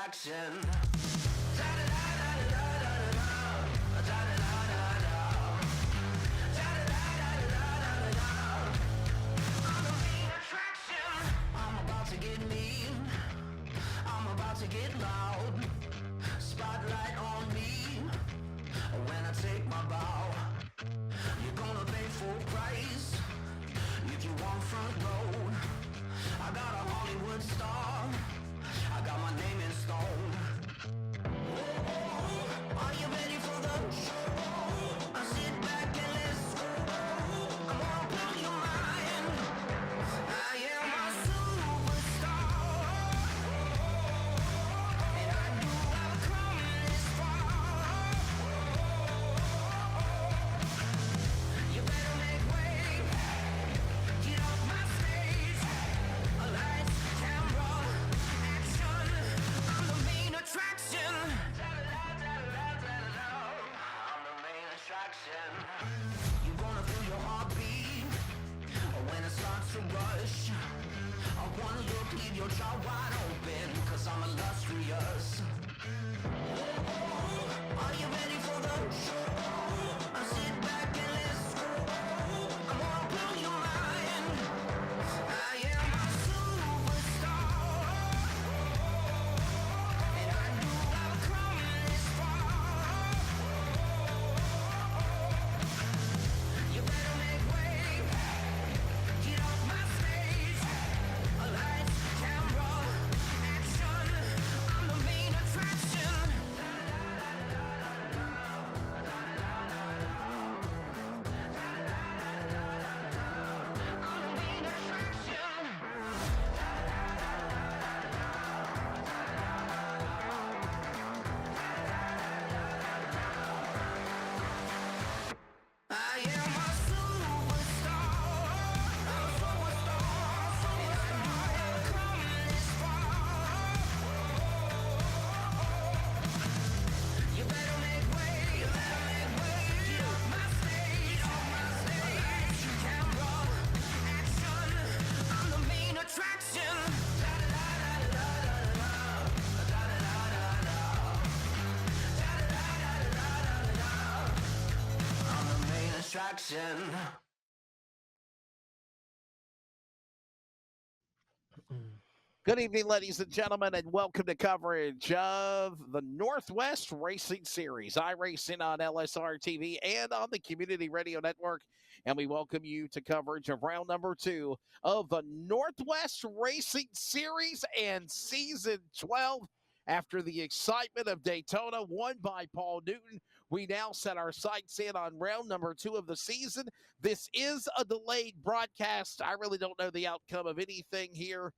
attraction. I'm about to get mean. I'm about to get loud. Spotlight on me when I take my bow. You're gonna pay full price if you want front row. I got a Hollywood star. I got my name in stone. Are you ready for the show? Sit back and let's go. I'm gonna blow your mind. I am a superstar, and I knew I'd come this far. You better make way. Get off my stage. Lights, camera, action. I'm the main attraction. I'm the main attraction. You're gonna feel your heartbeat when it starts to rush. I wanna look, leave your jaw wide open, cause I'm illustrious. Are you ready for the show? Sit back and let's go. I'm gonna blow your mind. I am a superstar, and I knew I'd come this far. You better make way. Get off my stage. Lights, camera, action. I'm the main attraction. I'm the main attraction. I am a superstar. I'm a superstar. And I knew I'd come this far. You better make way. You better make way. Get off my stage. Off my stage. Camera, action. I'm the main attraction. I'm the main attraction. Good evening, ladies and gentlemen, and welcome to coverage of the Northwest Racing Series, iRacing on LSRTV and on the Community Radio Network. And we welcome you to coverage of round number 2 of the Northwest Racing Series and Season 12. After the excitement of Daytona, won by Paul Newton, we now set our sights in on round number 2 of the season. This is a delayed broadcast. I really don't know the outcome of anything here.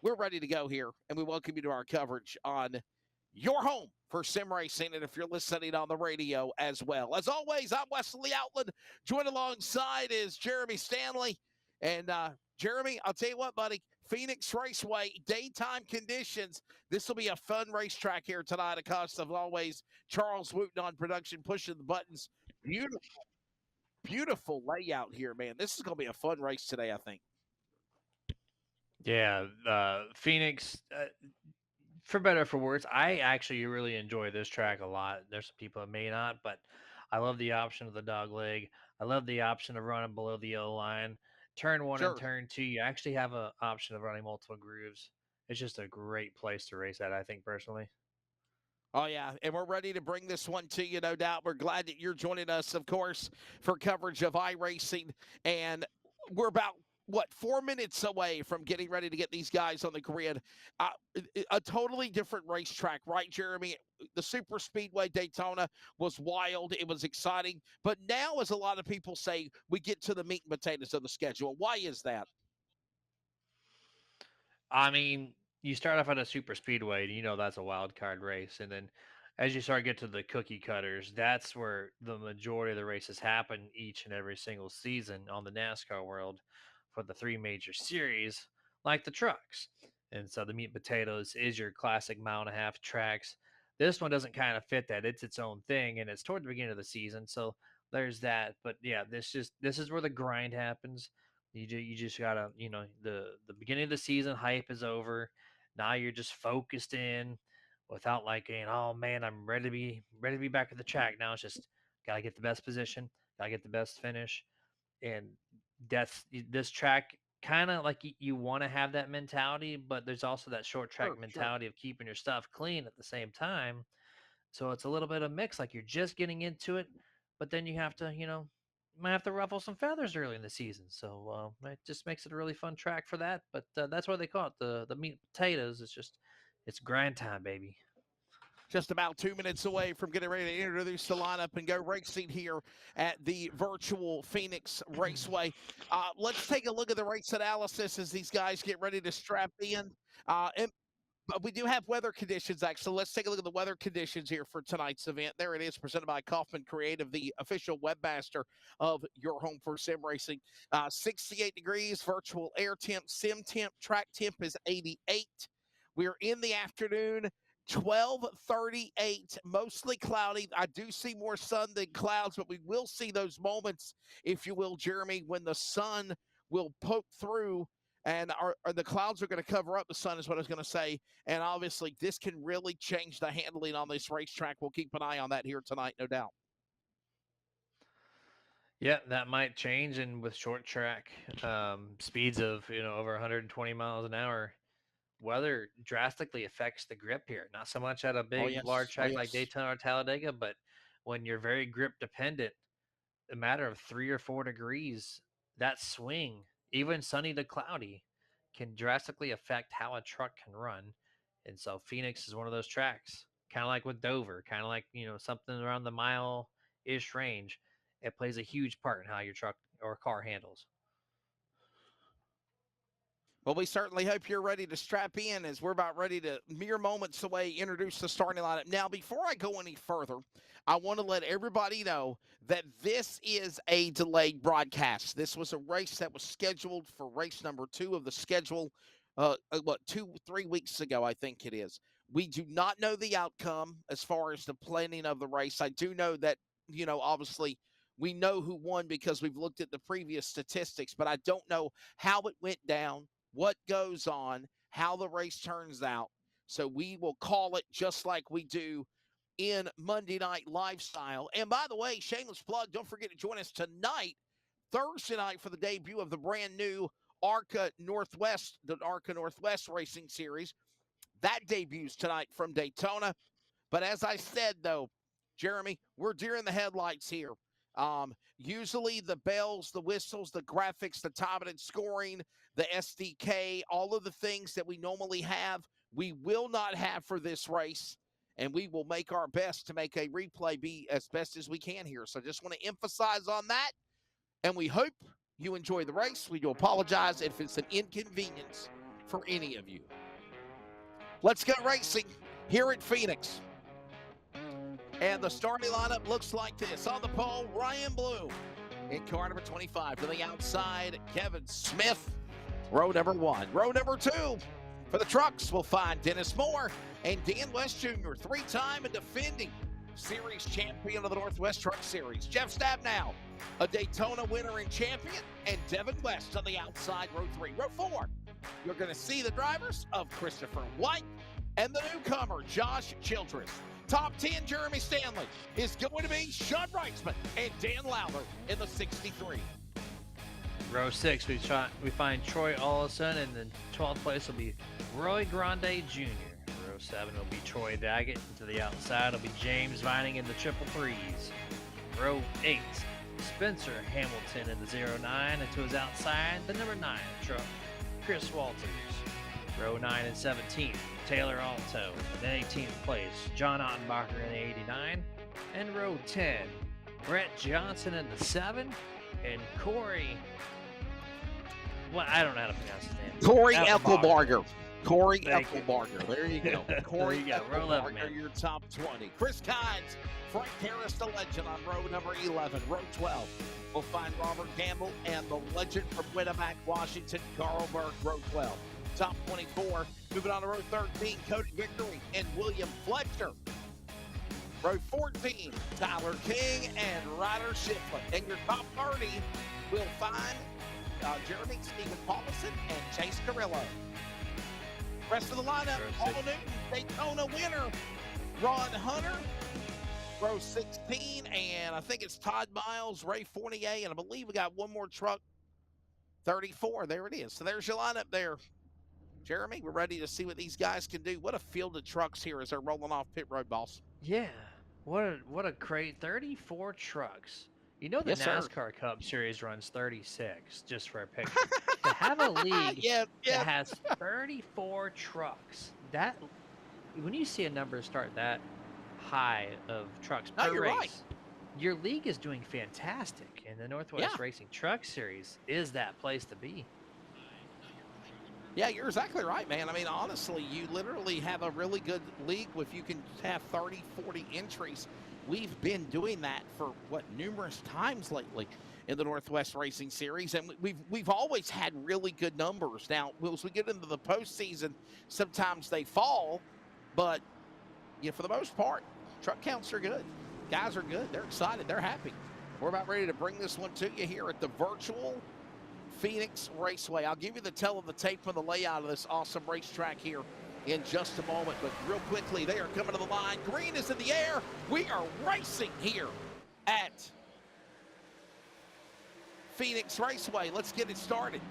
We're ready to go here, and we welcome you to our coverage on your home for sim racing, and if you're listening on the radio as well. As always, I'm Wesley Outland. Joined alongside is Jeremy Stanley. And Jeremy, I'll tell you what, buddy, Phoenix Raceway, daytime conditions. This will be a fun racetrack here tonight. At cost of always Charles Wooten on production, pushing the buttons. Beautiful, beautiful layout here, man. This is going to be a fun race today, I think. Yeah, Phoenix, for better or for worse, I actually really enjoy this track a lot. There's some people that may not, but I love the option of the dog leg. I love the option of running below the yellow line. Turn 1 and Sure. turn 2, you actually have an option of running multiple grooves. It's just a great place to race at, I think, personally. Oh, yeah, and we're ready to bring this one to you, no doubt. We're glad that you're joining us, of course, for coverage of iRacing. And we're about, 4 minutes away from getting ready to get these guys on the grid. A totally different racetrack, right, Jeremy? The Super Speedway Daytona was wild. It was exciting. But now, as a lot of people say, we get to the meat and potatoes of the schedule. Why is that? I mean, you start off at a super speedway, and you know that's a wild card race, and then as you start to get to the cookie cutters, that's where the majority of the races happen each and every single season on the NASCAR world for the 3 major series, like the trucks. And so the meat and potatoes is your classic mile and a half tracks. This one doesn't kind of fit that; it's its own thing, and it's toward the beginning of the season, so there's that. But yeah, this is where the grind happens. You just gotta, the beginning of the season hype is over. Now you're just focused in. without like saying, "Oh man, I'm ready to be back at the track." Now it's just gotta get the best position, gotta get the best finish, and this track kind of like you want to have that mentality, but there's also that short track Sure, sure. mentality of keeping your stuff clean at the same time. So it's a little bit of mix, like you're just getting into it, but then you have to, might have to ruffle some feathers early in the season. So it just makes it a really fun track for that. But that's why they call it the meat and potatoes. It's grind time, baby. Just about 2 minutes away from getting ready to introduce the lineup and go racing here at the virtual Phoenix Raceway. Let's take a look at the race analysis as these guys get ready to strap in. But we do have weather conditions, actually. Let's take a look at the weather conditions here for tonight's event. There it is, presented by Kaufman Creative, the official webmaster of your home for sim racing. 68 degrees, virtual air temp, sim temp, track temp is 88. We're in the afternoon. 12:38, mostly cloudy. I do see more sun than clouds, but we will see those moments, if you will, Jeremy, when the sun will poke through and the clouds are going to cover up the sun is what I was going to say. And obviously this can really change the handling on this racetrack. We'll keep an eye on that here tonight, no doubt. Yeah, that might change, and with short track speeds of over 120 miles an hour, weather drastically affects the grip here. Not so much at a Oh, big, large yes. Oh, track like yes. Daytona or Talladega, but when you're very grip dependent, a matter of 3 or 4 degrees, that swing, even sunny to cloudy, can drastically affect how a truck can run. And so Phoenix is one of those tracks, kind of like with Dover, kind of like, something around the mile-ish range. It plays a huge part in how your truck or car handles. Well, we certainly hope you're ready to strap in as we're about ready to, mere moments away, introduce the starting lineup. Now, before I go any further, I want to let everybody know that this is a delayed broadcast. This was a race that was scheduled for race number 2 of the schedule, 3 weeks ago, I think it is. We do not know the outcome as far as the planning of the race. I do know that, obviously we know who won because we've looked at the previous statistics, but I don't know how it went down, what goes on, how the race turns out. So we will call it just like we do in Monday Night Lifestyle. And by the way, shameless plug, don't forget to join us tonight, Thursday night, for the debut of the brand new ARCA Northwest, the ARCA Northwest Racing Series. That debuts tonight from Daytona. But as I said, though, Jeremy, we're deer in the headlights here. Usually the bells, the whistles, the graphics, the timing and scoring, the SDK, all of the things that we normally have, we will not have for this race. And we will make our best to make a replay be as best as we can here. So just want to emphasize on that. And we hope you enjoy the race. We do apologize if it's an inconvenience for any of you. Let's go racing here at Phoenix. And the starting lineup looks like this. On the pole, Ryan Bloom. In car number 25 to the outside, Kevin Smith. Row number 1. Row number 2 for the trucks, we'll find Dennis Moore and Dan West Jr., 3-time and defending series champion of the Northwest Truck Series. Jeff Stabnow, a Daytona winner and champion, and Devin West on the outside, row 3. Row 4, you're going to see the drivers of Christopher White and the newcomer, Josh Childress. Top 10, Jeremy Stanley, is going to be Sean Reitzman and Dan Lowther in the 63. Row 6, we find Troy Ollison, and then 12th place will be Roy Grande Jr. Row 7 will be Troy Daggett. To the outside will be James Vining in the triple threes. Row 8, Spencer Hamilton in the 09, and to his outside, the number 9 truck, Chris Walters. Row 9 and 17, Taylor Alto. And then 18th place, John Ottenbacher in the 89. And row 10, Brett Johnson in the 7, and Corey. Well, I don't know how to pronounce his name. Corey Eckelbarger. Corey Eckelbarger. There you go. Corey there you go. Row 11, man. Your top 20. Chris Kynes, Frank Harris, the legend, on row number 11. Row 12, we'll find Robert Campbell and the legend from Winnemac, Washington, Carl Burke, row 12. Top 24, moving on to row 13, Cody Victory and William Fletcher. Row 14, Tyler King and Ryder Shiflett. And your top 30 will find Jeremy Stephen Paulson and Chase Carrillo. Rest of the lineup, Paul Newton, Daytona winner, Ron Hunter, row 16, and I think it's Todd Miles, Ray Fournier, and I believe we got one more truck, 34. There it is. So there's your lineup there. Jeremy, we're ready to see what these guys can do. What a field of trucks here as they're rolling off pit road, boss. Yeah, what a crate! 34 trucks. You know the Yes, sir. NASCAR Cup Series runs 36, just for a picture. To have a league Yeah. that has 34 trucks, that when you see a number start that high of trucks No, per you're race, right. your league is doing fantastic, and the Northwest Racing Truck Series is that place to be. Yeah, you're exactly right, man. I mean, honestly, you literally have a really good league if you can have 30, 40 entries. We've been doing that for, numerous times lately in the Northwest Racing Series, and we've always had really good numbers. Now, as we get into the postseason, sometimes they fall, but for the most part, truck counts are good. Guys are good. They're excited. They're happy. We're about ready to bring this one to you here at the virtual Phoenix Raceway. I'll give you the tell of the tape for the layout of this awesome racetrack here in just a moment. But real quickly, they are coming to the line. Green is in the air. We are racing here at Phoenix Raceway. Let's get it started.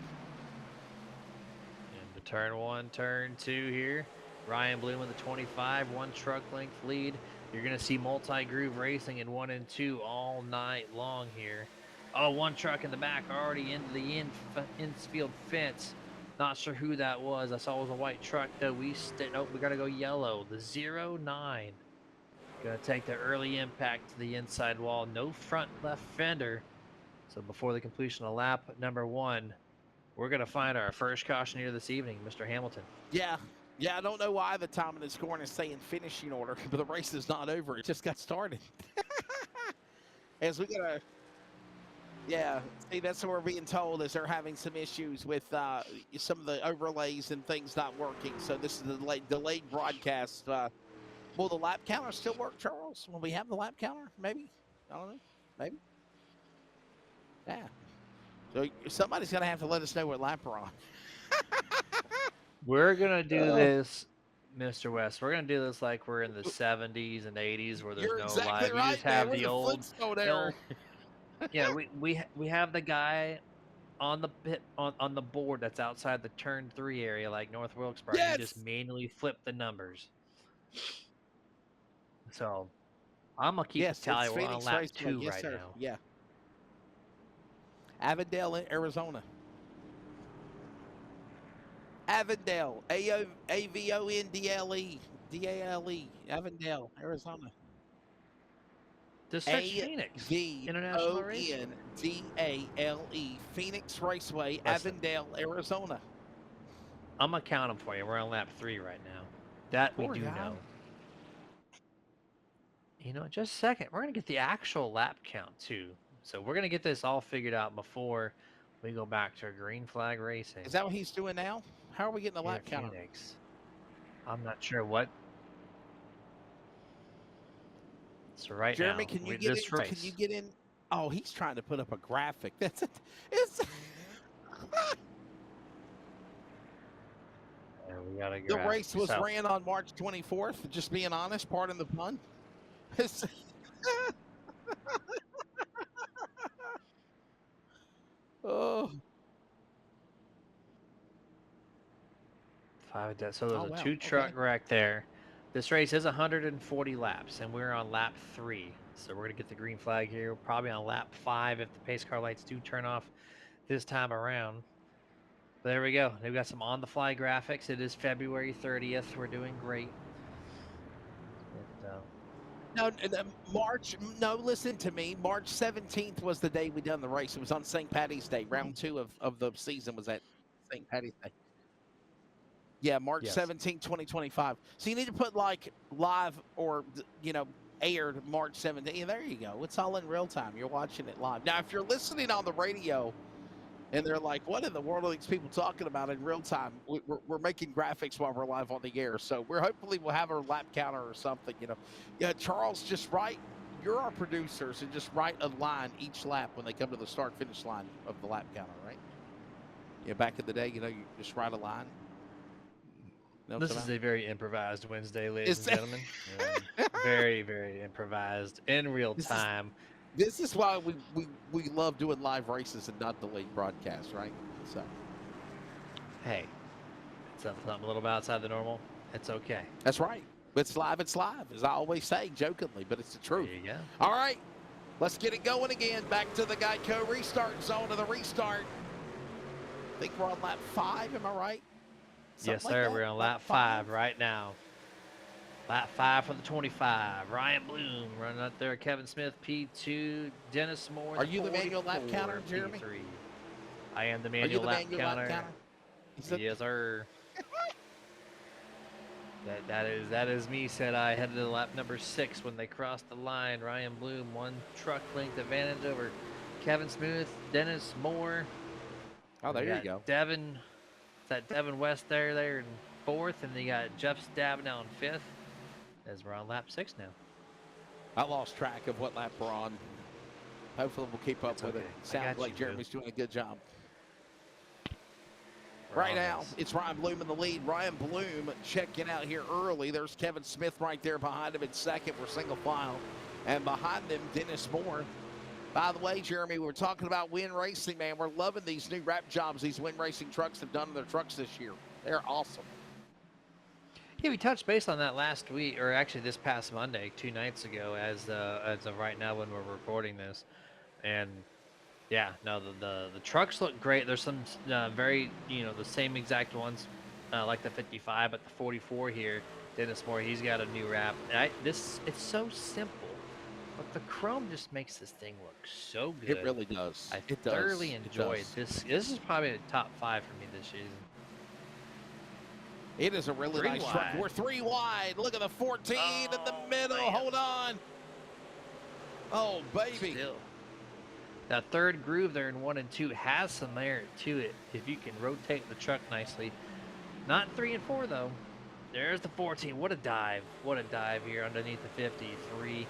Into turn 1, turn 2 here. Ryan Bloom with the 25, 1 truck length lead. You're going to see multi-groove racing in 1 and 2 all night long here. Oh, 1 truck in the back already into the infield fence. Not sure who that was. I saw it was a white truck, though. Nope, we got to go yellow. The 09. Going to take the early impact to the inside wall. No front left fender. So before the completion of lap number 1, we're going to find our first cautioneer this evening, Mr. Hamilton. Yeah, I don't know why the time in the scoring is saying finishing order, but the race is not over. It just got started. As we got to... Yeah, see, that's what we're being told is they're having some issues with some of the overlays and things not working. So this is the delayed broadcast. Will the lap counter still work, Charles? Will we have the lap counter? Maybe? I don't know. Maybe? Yeah. So somebody's going to have to let us know what lap we're on. We're going to do this, Mr. West. We're going to do this like we're in the 70s and 80s where there's You're no exactly live. right, You just have man. the old... Flintstone era. Yeah, we have the guy on the pit on the board that's outside the turn 3 area like North Wilkesboro. Yes. You just manually flip the numbers. So I'm gonna keep the tally. We're on lap 2 right now. Yeah. Avondale, Arizona. Avondale, Avondale, D-A-L-E, Avondale, Arizona. Just search Phoenix International Racing. Avondale, Phoenix Raceway, Avondale, Arizona. I'm gonna count them for you. We're on lap 3 right now. That Poor we do guy. know. You know, just a second. We're gonna get the actual lap count too. So we're gonna get this all figured out before we go back to green flag racing. Is that what he's doing now? How are we getting the lap counter? Phoenix. I'm not sure what. So right Jeremy, now, can you with get this in? race, Can you get in? Oh, he's trying to put up a graphic. That's it. It's we got to the race was ran on March 24th. Just being honest, pardon the pun. Oh. So there's a 2 truck wreck there. This race is 140 laps, and we're on lap 3. So we're going to get the green flag here. Probably on lap 5 if the pace car lights do turn off this time around. But there we go. They've got some on-the-fly graphics. It is February 30th. We're doing great. No, listen to me. March 17th was the day we done the race. It was on St. Patty's Day. Round 2 of the season was at St. Patty's Day. Yeah, March 17th, 2025. So you need to put like live or, aired March 17th. Yeah, there you go. It's all in real time. You're watching it live. Now, if you're listening on the radio and they're like, what in the world are these people talking about in real time? We're making graphics while we're live on the air. So we'll have our lap counter or something, Yeah, Charles, just write. You're our producers, and just write a line each lap when they come to the start-finish line of the lap counter, right? Yeah, back in the day, you just write a line. No, This come is out. a very improvised Wednesday, ladies Is and gentlemen. Very, very improvised in real This is time. this is why we love doing live races and not delayed broadcasts, right? So Hey, it's something a little bit outside the normal. It's okay. that's right. It's live, as I always say jokingly, but it's the There truth. you go. All right, let's get it going again. Back to the Geico restart zone of the restart. I think we're on lap 5, am I right? Yes, Something like sir. that? We're on lap 5 right now. Lap 5 for the 25. Ryan Bloom running up there. Kevin Smith, P2. Dennis Moore. Are you the manual lap counter, Jeremy? P3. I am the Are you manual, the lap, manual counter. lap counter? Yes, sir. That is me. Said I headed to lap number 6 when they crossed the line. Ryan Bloom, 1 truck length advantage over Kevin Smith, Dennis Moore. Oh, there you go. Devin, is that Devin West there in 4th, and they got Jeff Stab now in 5th. As we're on lap 6 now. I lost track of what lap we're on. Hopefully we'll keep up with it. Sounds like Jeremy's doing a good job. Right now, it's Ryan Bloom in the lead. Ryan Bloom checking out here early. There's Kevin Smith right there behind him in second. We're single file. And behind them, Dennis Moore. By the way, Jeremy, we're talking about Win Racing, man. We're loving these new wrap jobs these Win Racing trucks have done to their trucks this year. They're awesome. Yeah, we touched base on that last week, or actually this past Monday, 2 nights ago, as of right now when we're recording this. And yeah, no, the trucks look great. There's some very, the same exact ones, like the 55, but the 44 here, Dennis Moore, he's got a new wrap. And it's so simple, but the chrome just makes this thing look so good. It really does. I thoroughly enjoyed this. This is probably the top 5 for me this season. It is a really nice truck. We're 3 wide. Look at the 14 in the middle. Man. Hold on. Oh, baby. Still. That third groove there in 1 and 2 has some merit to it if you can rotate the truck nicely. Not in 3 and 4, though. There's the 14. What a dive. What a dive here underneath the 53.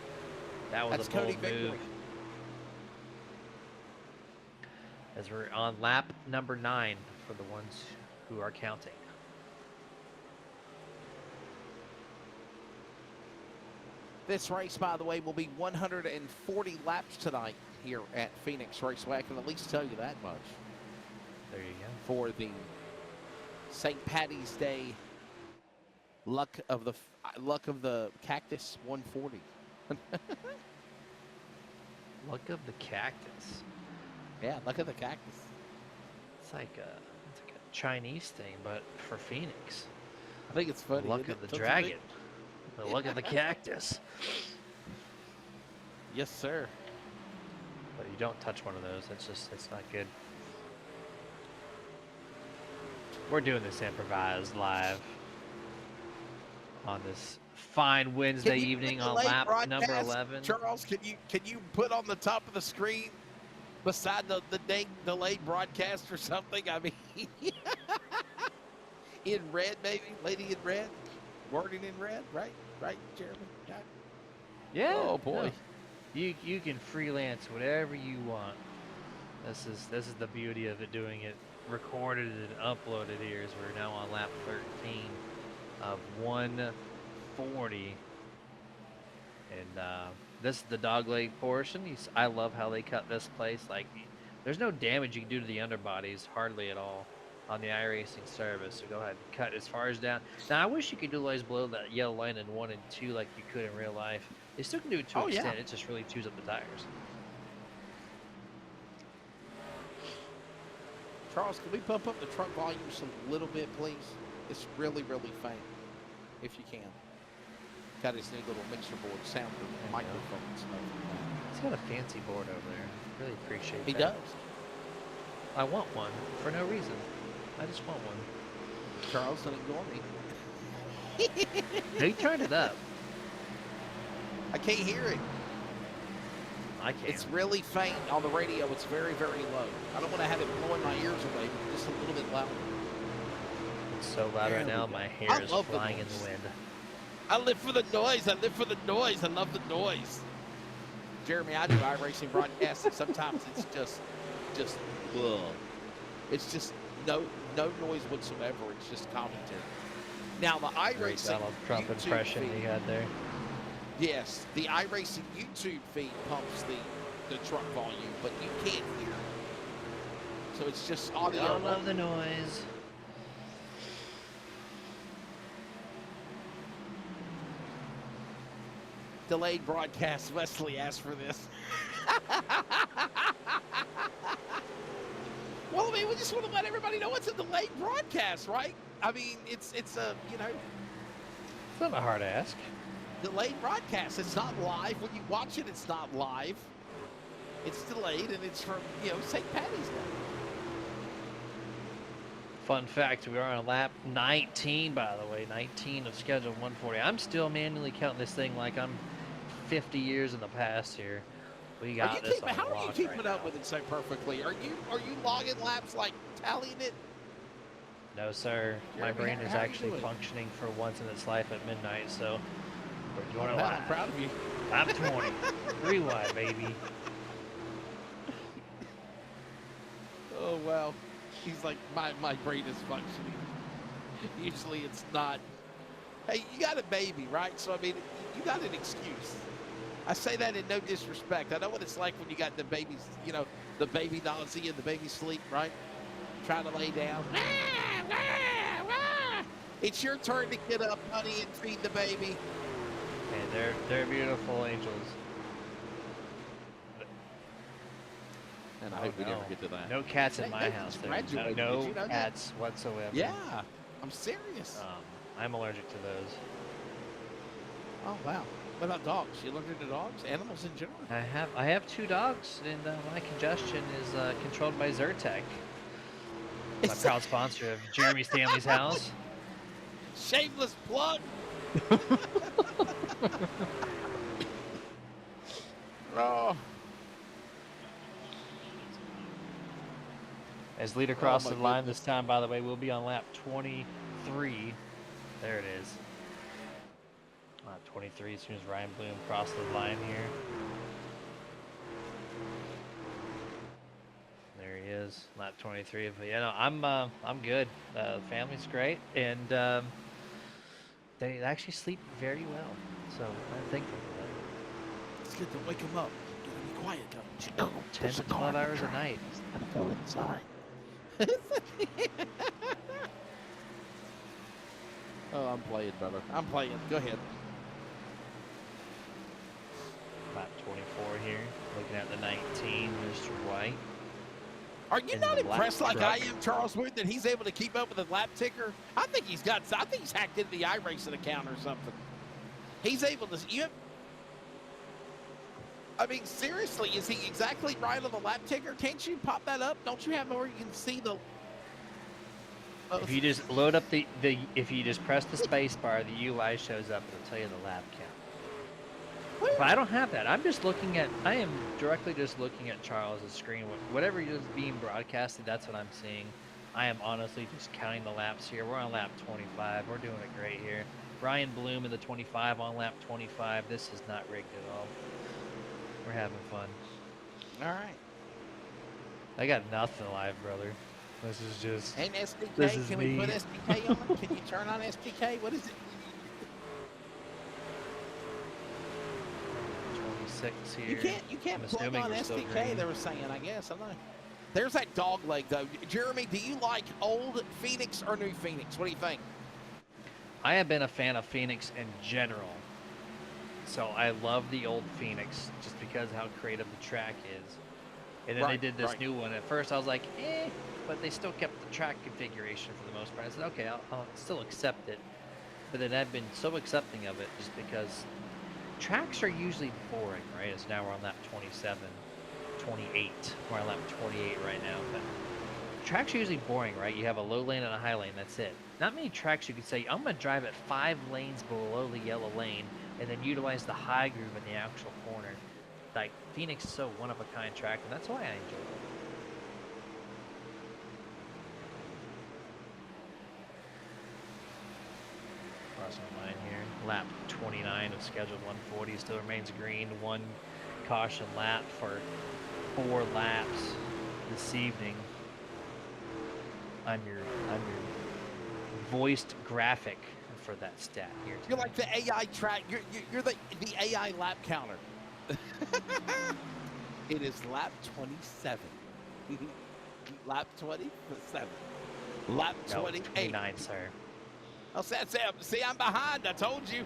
That was a bold move. As we're on lap number 9 for the ones who are counting. This race, by the way, will be 140 laps tonight here at Phoenix Raceway. I can at least tell you that much. There you go. For the St. Patty's Day luck of the Cactus 140. Luck of the Cactus. Yeah, luck of the Cactus. It's like a Chinese thing, but for Phoenix. I think it's funny. Luck of the Dragon. The luck of the Cactus. Yes, sir. But you don't touch one of those. It's not good. We're doing this improvised live on this fine Wednesday evening on lap number 11. Charles, can you put on the top of the screen beside the delayed broadcast or something? I mean, in red, maybe, lady in red, wording in red, right? Right, Jeremy? Yeah. Oh boy. No. You can freelance whatever you want. This is the beauty of it, doing it recorded and uploaded here, as we're now on lap 13 of 140. And this is the dogleg portion. I love how they cut this place. Like, there's no damage you can do to the underbodies, hardly at all, on the iRacing service. So go ahead and cut as far as down. Now, I wish you could utilize below that yellow line in 1 and 2 like you could in real life. They still can do it to an extent. It just really chews up the tires. Charles, can we pump up the truck volume just a little bit, please? It's really, really faint, if you can. Got his new little mixer board sound microphone and stuff. He's got a fancy board over there. Really appreciate that. He does. I want one for no reason. I just want one. Charles, don't ignore me. He turned it up. I can't hear it. I can't. It's really faint on the radio. It's very, very low. I don't want to have it blowing my ears away, but just a little bit louder. It's so loud right now, my hair is flying in the wind. I live for the noise. I live for the noise. I love the noise. Jeremy, I do iRacing broadcasts, and sometimes it's just, ugh. It's just no noise whatsoever. It's just commentary. Now, the Great iRacing Donald Trump YouTube impression feed, he had there. yes, the iRacing YouTube feed pumps the truck volume, but you can't hear it. So it's just audio. I love the noise. Delayed broadcast. Wesley asked for this. Well, I mean, we just want to let everybody know it's a delayed broadcast, right? I mean, it's a, you know, It's not a hard ask. delayed broadcast. It's not live. When you watch it, it's not live. It's delayed, and it's from, you know, St. Patty's Day. Fun fact, we are on lap 19, by the way, 19 of schedule 140. I'm still manually counting this thing like I'm 50 years in the past here. We got this on How are you lock keeping right up now. with it so perfectly? Are you logging laps, like tallying it? No, sir. My Jeremy, brain how is are you actually doing? functioning for once in its life at midnight, so we're doing it Well, live. I'm proud of you. Lap 20. Rewind, baby. Oh, wow. He's like, my brain is functioning. Usually it's not. Hey, you got a baby, right? So, I mean, you got an excuse. I say that in no disrespect. I know what it's like when you got the babies, you know, the baby nausea and the baby sleep, right? Trying to lay down. It's your turn to get up, honey, and feed the baby. And they're beautiful angels. And I Oh, hope we never no. get to that. No cats in They- my they house. just There graduated. no Did you know that? cats whatsoever. Yeah, I'm serious. I'm allergic to those. Oh, wow. What about dogs? You allergic to dogs? Animals in general? I have 2 dogs, and my congestion is controlled by Zyrtec. I'm a proud sponsor of Jeremy Stanley's house. Shameless plug. Oh. As lead across my the line goodness. this time, by the way, we'll be on lap 23. There it is. Lap 23 as soon as Ryan Bloom crosses the line here. There he is, lap 23. But yeah, no, I'm good. The family's great, and they actually sleep very well. So I'm thankful for that. It's good to wake them up. You gotta be quiet, though. Oh, 10 to 12 hours a night. I'm gonna go inside. Oh, I'm playing, brother. I'm playing. Go ahead. Lap 24 here, looking at the 19, Mr. White. Are you In not the black impressed like I truck. am, Charles Wood, that he's able to keep up with the lap ticker? I think he's hacked into the iRacing account or something. He's able to. I mean, seriously, is he exactly right on the lap ticker? Can't you pop that up? Don't you have where you can see the? If you just load up if you just press the space bar, the UI shows up. It'll tell you the lap count. But I don't have that. I am directly just looking at Charles's screen. Whatever is being broadcasted, that's what I'm seeing. I am honestly just counting the laps here. We're on lap 25. We're doing it great here. Ryan Bloom in the 25 on lap 25. This is not rigged at all. We're having fun. All right. I got nothing live, brother. This is just... And SDK, This is can we me. put SDK on? Can you turn on SDK? What is it? 26 here. You can't I'm plug assuming on we're still SDK, green. they were saying, I guess. I don't know. There's that dog leg, though. Jeremy, do you like old Phoenix or new Phoenix? What do you think? I have been a fan of Phoenix in general. So I love the old Phoenix just because how creative the track is. And then Right, they did this right. new one. At first I was like, but they still kept the track configuration for the most part. I said, okay, I'll still accept it. But then I've been so accepting of it just because tracks are usually boring, right? As now we're on lap 27, 28. We're on lap 28 right now. But tracks are usually boring, right? You have a low lane and a high lane, that's it. Not many tracks you could say, I'm going to drive at 5 lanes below the yellow lane and then utilize the high groove in the actual corner. Like, Phoenix is so one-of-a-kind track, and that's why I enjoy it. Crossing the line here. Lap 29 of scheduled 140 still remains green. 1 caution lap for 4 laps this evening. I'm your voiced graphic for that stat here. You're like the AI track. You're the AI lap counter. It is lap 27. Lap 27. Lap 28. 29, sir. Oh, see, I'm behind. I told you.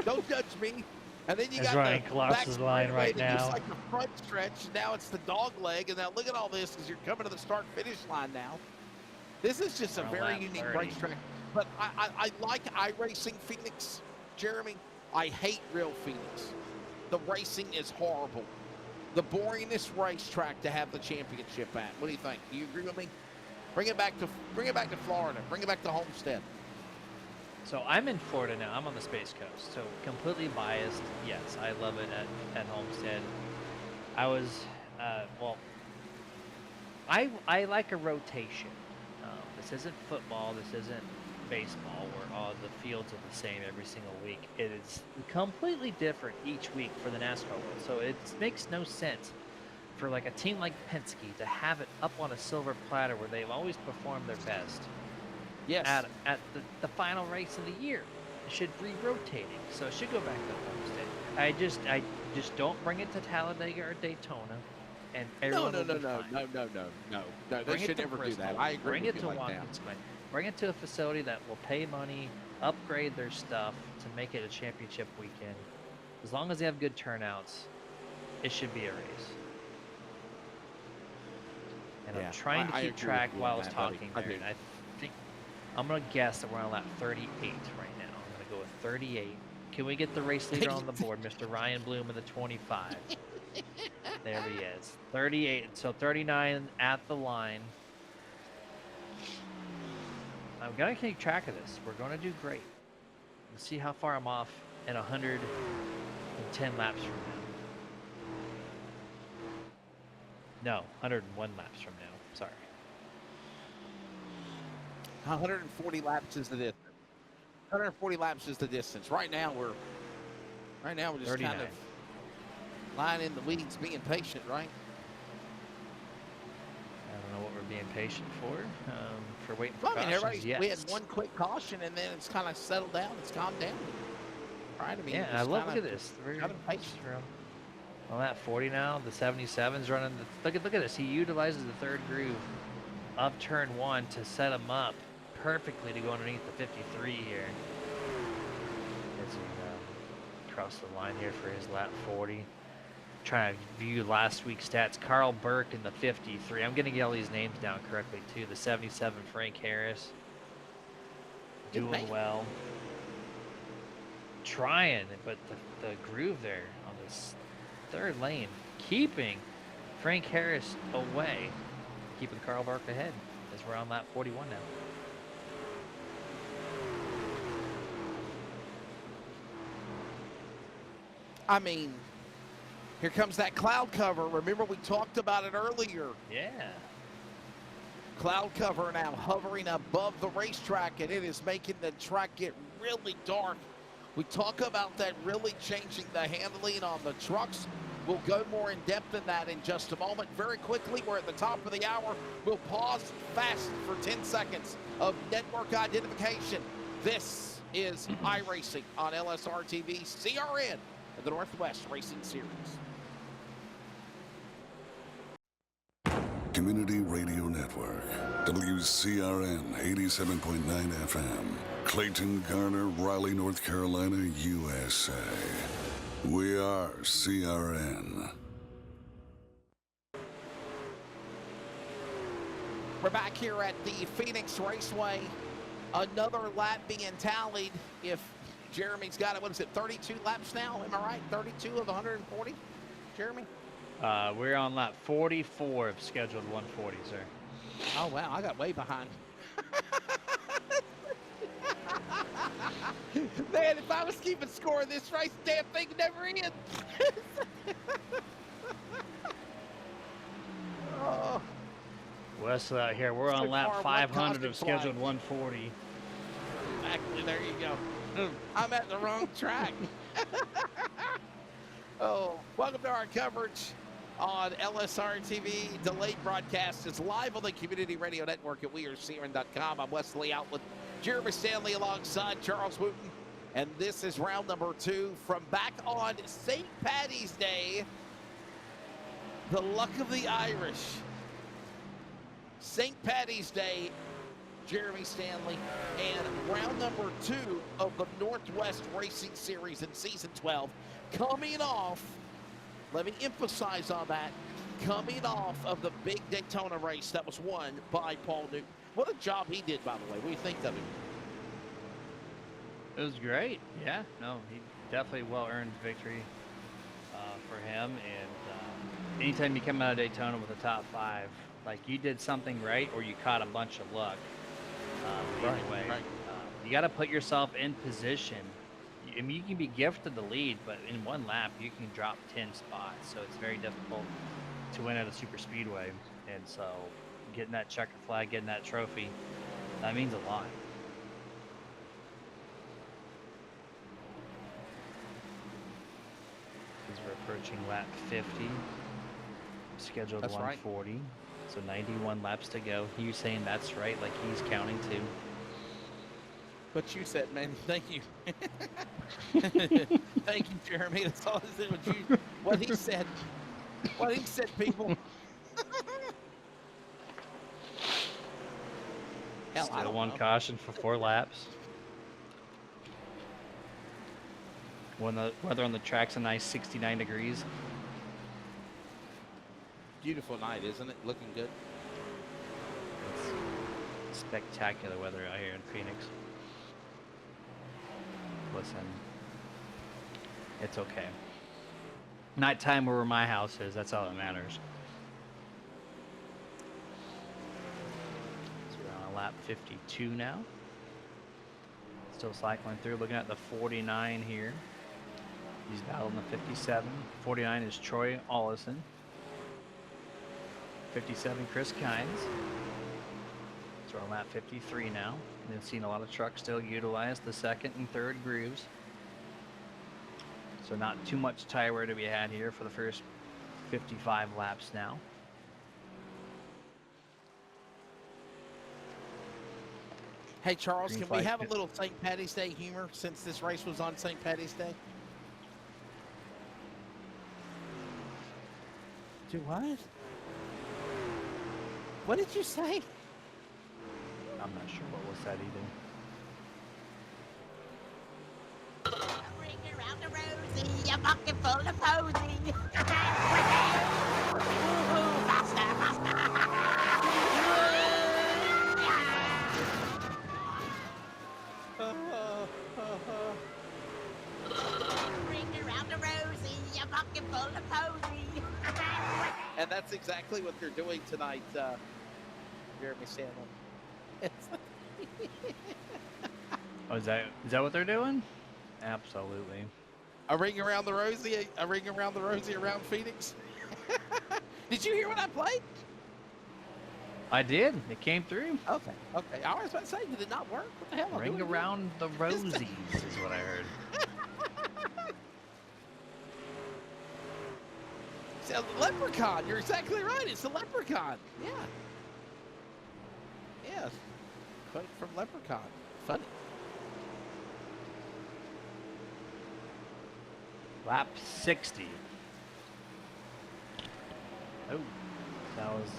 Don't judge me. And then you It's got running the Colossus back line straightaway right that looks now. like the front stretch. Now it's the dog leg. And now look at all this as you're coming to the start-finish line now. This is just a We're on very lap unique 30. racetrack. But I like iRacing Phoenix, Jeremy. I hate real Phoenix. The racing is horrible. The boringest racetrack to have the championship at. What do you think? Do you agree with me? Bring it back to Florida. Bring it back to Homestead. So I'm in Florida now. I'm on the Space Coast. So completely biased. Yes, I love it at Homestead. I was, well, I like a rotation. This isn't football. This isn't baseball where all the fields are the same every single week. It is completely different each week for the NASCAR world. So it makes no sense for like a team like Penske to have it up on a silver platter where they've always performed their best. Yes. At the final race of the year. It should be rotating, so it should go back to Homestead. I just don't bring it to Talladega or Daytona, and everyone No. will be fine. They Bring it should to never do Bristol. that. I agree Bring with it you to like that. Watkins Glen. Bring it to a facility that will pay money, upgrade their stuff to make it a championship weekend. As long as they have good turnouts, it should be a race. And Yeah, I'm trying to I keep agree track with you while I on was that, buddy. talking I there. do. And I think I'm gonna guess that we're on lap 38 right now. I'm gonna go with 38. Can we get the race leader on the board, Mr. Ryan Bloom in the 25? There he is. 38. So 39 at the line. I'm gonna keep track of this. We're gonna do great. Let's see how far I'm off in 110 laps from now. No, 101 laps from now. Sorry. 140 laps is the distance. 140 laps is the distance. Right now we're just 39. kind of lying in the weeds, being patient, right? I don't know what we're being patient for waiting for Well, I mean, cautions. everybody, Yes. we had one quick caution, and then it's kind of settled down. It's calmed down. Right? I mean, Yeah, I just love kinda- look at this. We're kind of patient. on that 40 now. The 77's running. Look at this. He utilizes the third groove of turn one to set him up perfectly to go underneath the 53 here. As he cross the line here for his lap 40. Trying to view last week's stats. Carl Burke in the 53. I'm gonna get all these names down correctly too. The 77, Frank Harris. Good Doing man. well. Trying, but the groove there on this third lane, keeping Frank Harris away, keeping Carl Burke ahead as we're on lap 41 now. I mean, here comes that cloud cover. Remember, we talked about it earlier. Yeah. Cloud cover now hovering above the racetrack, and it is making the track get really dark. We talk about that really changing the handling on the trucks. We'll go more in depth in that in just a moment. Very quickly, we're at the top of the hour. We'll pause fast for 10 seconds of network identification. This is iRacing on LSRTV, CRN, of the Northwest Racing Series. Community Radio Network, WCRN 87.9 FM, Clayton, Garner, Raleigh, North Carolina, USA. We are CRN. We're back here at the Phoenix Raceway. Another lap being tallied. If Jeremy's got it, what is it, 32 laps now? Am I right? 32 of 140, Jeremy? We're on lap 44 of scheduled 140, sir. Oh, wow, I got way behind. Man, if I was keeping score of this race, damn thing never ends. Oh, Wesley out here. We're on So lap far, 500 one of scheduled flag. 140. exactly, there you go. I'm at the wrong track. Oh, welcome to our coverage on LSRTV. Delayed broadcast is live on the Community Radio Network at wearecrn.com. I'm Wesley Outlet Jeremy Stanley alongside Charles Wooten. And this is round number 2 from back on St. Paddy's Day. The luck of the Irish. St. Paddy's Day, Jeremy Stanley, and round number 2 of the Northwest Racing Series in Season 12. Coming off, let me emphasize on that, coming off of the big Daytona race that was won by Paul Newton. What a job he did, by the way. What do you think of him? It was great. Yeah, no, he definitely well-earned victory for him. And anytime you come out of Daytona with a top 5, like you did something right or you caught a bunch of luck. Either way, you got to put yourself in position. I mean, you can be gifted the lead, but in one lap you can drop 10 spots. So it's very difficult to win at a super speedway. And so getting that checker flag, getting that trophy, that means a lot. As we're approaching lap 50, scheduled That's 140. Right. So 91 laps to go. You saying that's right, like he's counting too. What you said, man. Thank you. Thank you, Jeremy. That's all I said. What he said. What he said, people. Hell, Still one caution for 4 laps. When the weather on the track's a nice 69 degrees. Beautiful night, isn't it? Looking good. It's spectacular weather out here in Phoenix. Listen, it's okay. Nighttime where my house is, that's all that matters. So we're on lap 52 now. Still cycling through, looking at the 49 here. He's battling the 57. 49 is Troy Ollison. 57, Chris Kynes. So we're on lap 53 now. And then seen a lot of trucks still utilize the 2nd and 3rd grooves. So not too much tire wear to be had here for the first 55 laps now. Hey, Charles, Green can we flag have a pit. little St. Paddy's Day humor since this race was on St. Paddy's Day? Do what? What did you say? I'm not sure what was said either. Ring around the rosy, a bucket full of posy. Faster, faster. Ring around the rosy, a bucket full of posy. And that's exactly what they're doing tonight, Jeremy Stanley. Oh, is that what they're doing? Absolutely. A ring around the rosy, a ring around the rosy around Phoenix. Did you hear what I played? I did. It came through. Okay. I was about to say, did it not work? What the hell? I'm Ring doing around the rosies is what I heard. It's a leprechaun. You're exactly right. It's a leprechaun. Yeah. Yeah. Quote from Leprechaun. Funny. Lap 60. Oh, that was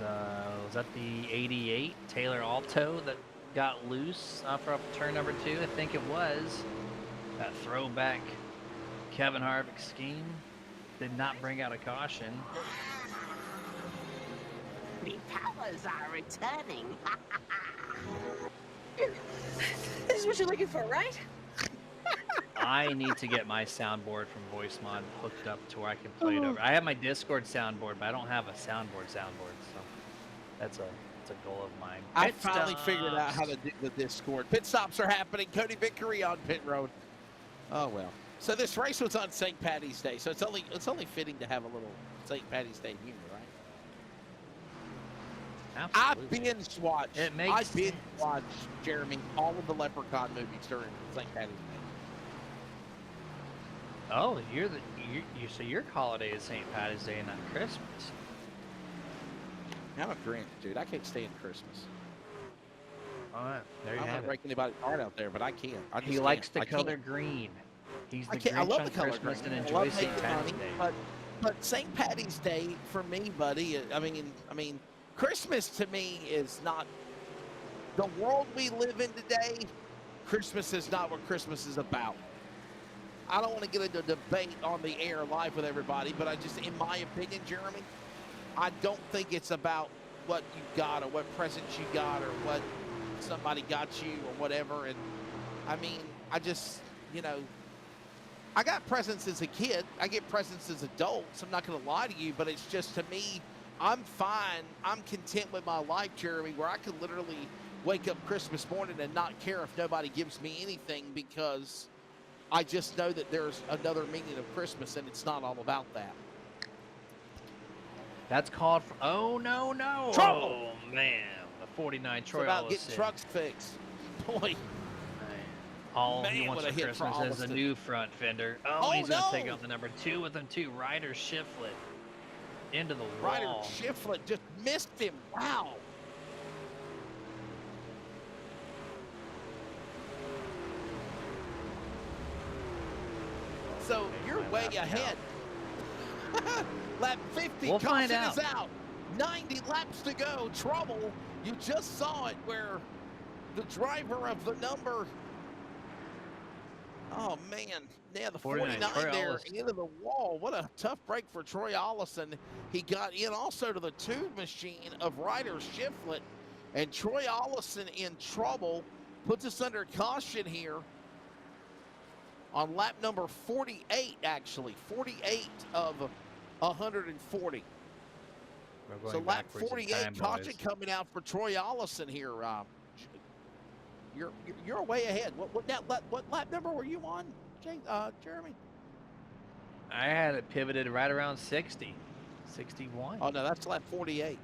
that the 88 Taylor Alto that got loose off turn number 2? I think it was. That throwback Kevin Harvick scheme did not bring out a caution. The powers are returning. This is what you're looking for, right? I need to get my soundboard from VoiceMod hooked up to where I can play it over. I have my Discord soundboard, but I don't have a soundboard, so that's a goal of mine. I Pit finally figured out stops. how to do the Discord. Pit stops are happening. Cody Vickery on pit road. Oh well. So this race was on St. Paddy's Day, so it's only fitting to have a little St. Paddy's Day humor, right? Absolutely. I binge watched. It makes I binge sense. watched, Jeremy, all of the Leprechaun movies during St. Paddy's Day. Oh, so your holiday is St. Paddy's Day and not Christmas. I'm a Grinch, dude. I can't stand Christmas. All right, there you I'm have gonna it. break anybody's heart out there, but I can't. I just He likes the can't. I can't. color green. He's the I can't. I Grinch love on the color Christmas green. and I love enjoys St. making Patty's money, Day. but St. Patty's Day for me, buddy. I mean, Christmas to me is not the world we live in today. Christmas is not what Christmas is about. I don't want to get into a debate on the air live with everybody, but I just, in my opinion, Jeremy, I don't think it's about what you got or what presents you got or what somebody got you or whatever. And I mean, I just, I got presents as a kid. I get presents as adults. I'm not going to lie to you, but it's just, to me, I'm fine. I'm content with my life, Jeremy, where I could literally wake up Christmas morning and not care if nobody gives me anything, because I just know that there's another meaning of Christmas, and it's not all about that. That's called for, oh, no. Trouble. Oh, man. The 49 It's Troy about Allison. getting trucks fixed. Boy. All Man, he wants what a for hit for Christmas is a Alston. new front fender. Oh, He's going to take no. out the number 2 with him, too. Ryder Shiflett into the Ryder wall. Shiflett just missed him. Wow. So you're way ahead. Lap 50, We'll find caution is out. out. 90 laps to go. Trouble. You just saw it where the driver of the number. Oh, man. Yeah, the 49 Troy there Allison. into the wall. What a tough break for Troy Allison. He got in also to the tube machine of Ryder Shiflett. And Troy Allison in trouble. Puts us under caution here on lap number 48, actually. 48 of 140. We're going So lap backwards in 48, time, caution boys. coming out for Troy Allison here. You're way ahead. What lap number were you on, Jeremy? I had it pivoted right around 60. 61. Oh, no, that's lap 48.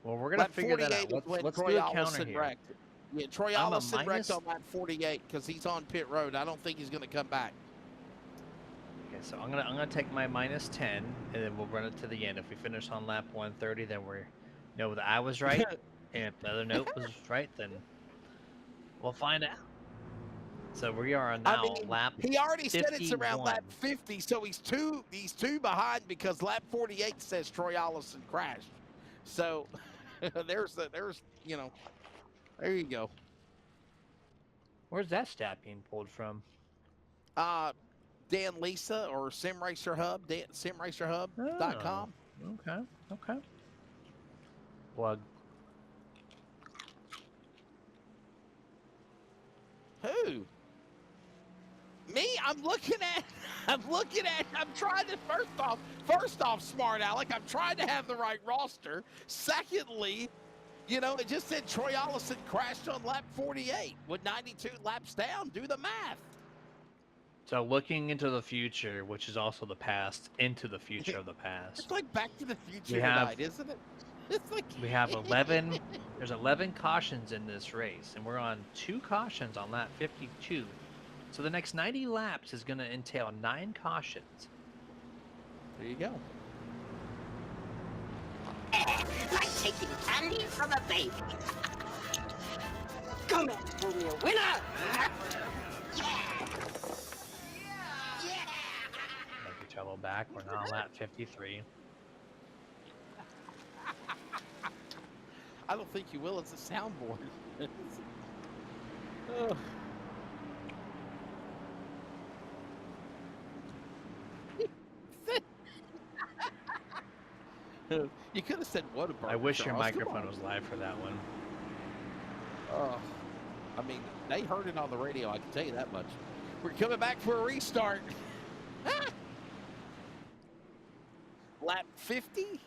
Well, we're going to Lap figure that 48 out. is when Let's Troy do a counter Allison here. wrecked. Yeah, Troy I'm a Allison wrecked minus- on lap 48 because he's on pit road. I don't think he's going to come back. Okay, so I'm gonna take my minus 10, and then we'll run it to the end. If we finish on lap 130, then we know that I was right, and if the other note was right, then we'll find out. So we are on now lap. He already said it's around 51. lap 50, so he's two behind because lap 48 says Troy Allison crashed. So there you go. Where's that stat being pulled from? Dan Lisa or SimRacerHub, SimRacerHub.com. Okay. Plug. Who? Me? I'm trying to, first off, smart Alec, I'm trying to have the right roster. Secondly, it just said Troy Allison crashed on lap 48 with 92 laps down. Do the math. So looking into the future, which is also the past, into the future of the past. It's like Back to the Future We have- tonight, isn't it? It's like We have 11. There's 11 cautions in this race, and we're on 2 cautions on lap 52. So the next 90 laps is going to entail 9 cautions. There you go. Like taking candy from a baby. Come on, for me a winner! Make each other back. We're now on lap 53. I don't think you will. It's a soundboard. Ugh. You could have said Whataburger. I wish your Charles. Come microphone on. was live for that one. I mean, they heard it on the radio, I can tell you that much. We're coming back for a restart. Lap 50?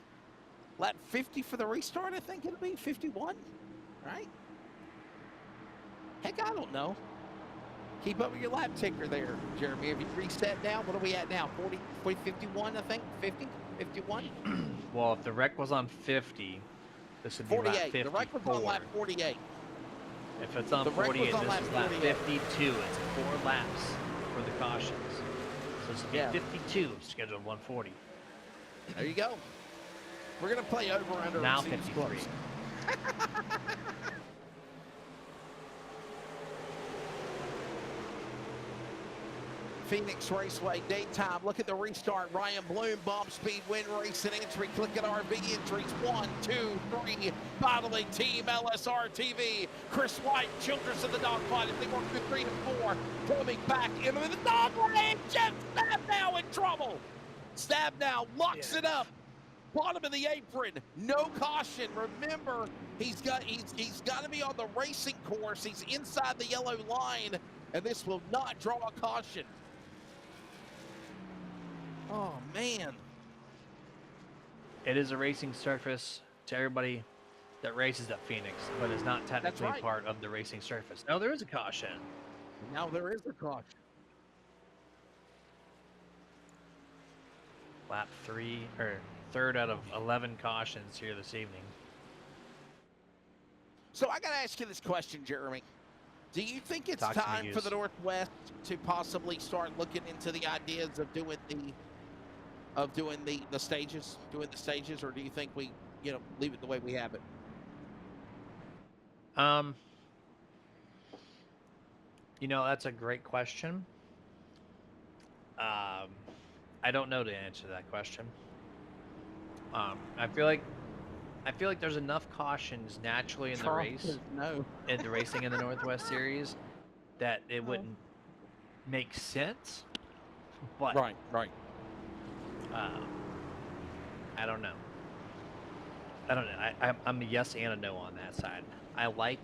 Lap 50 for the restart, I think it'll be 51, right? Heck, I don't know. Keep up with your lap ticker there, Jeremy. Have you reset now? What are we at now? 40, 51, I think? 50? 51? Well, if the wreck was on 50, this would be lap 48. 54. The wreck was on lap 48. If it's on The wreck was 48, on this lap is lap 48. 52. It's 4 laps for the cautions. So this will be Yeah. 52, scheduled 140. There you go. We're going to play over under. Now and see who's 53. close. Phoenix Raceway, daytime. Look at the restart. Ryan Bloom, bomb speed, win race and entry. Click at RV entries. 1, 2, 3. Battling team LSRTV. Chris White, Childress in the dogfight. If they work through 3 and 4, coming back into the dog lane. Jeff Stabnow in trouble. Stabnow locks it up. Bottom of the apron, no caution. Remember, he's got to be on the racing course. He's inside the yellow line, and this will not draw a caution. Oh, man. It is a racing surface to everybody that races at Phoenix, but is not technically right. part of the racing surface. No, there is a caution. Now there is a caution. Lap 3, or third out of 11 cautions here this evening. So I got to ask you this question, Jeremy. Do you think it's Talk to me, time for Goose. the Northwest to possibly start looking into the ideas of doing the stages, or do you think we, leave it the way we have it? That's a great question. I don't know to answer that question. I feel like there's enough cautions naturally in the race, No. in the racing in the Northwest Series, that it wouldn't make sense. But Right. I don't know. I'm a yes and a no on that side. I like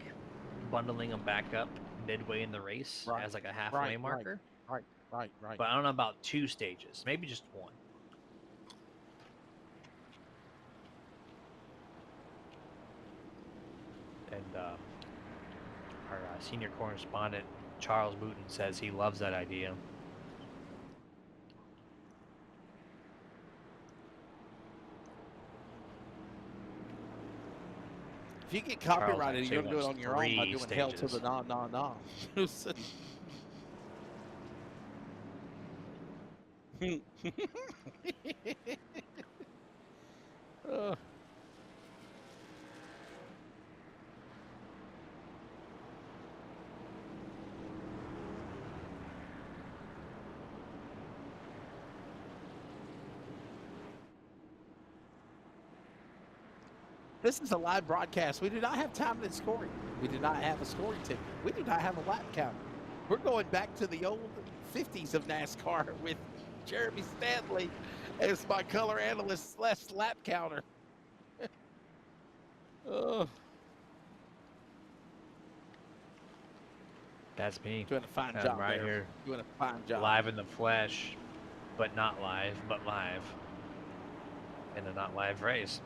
bundling them back up midway in the race Right. as like a halfway Right. marker. Right. But I don't know about 2 stages, maybe just 1. And our senior correspondent, Charles Booton, says he loves that idea. If you get Charles copyrighted, actually you're going to do it wants on your own by 3 doing hell to stages. the nah. Ugh. This is a live broadcast. We do not have time to scoring. We do not have a scoring ticket. We do not have a lap counter. We're going back to the old 50s of NASCAR with Jeremy Stanley as my color analyst / lap counter. Oh, That's me. doing a fine I'm job right there. here, Doing a fine job. live in the flesh, but not live, but live in a not live race.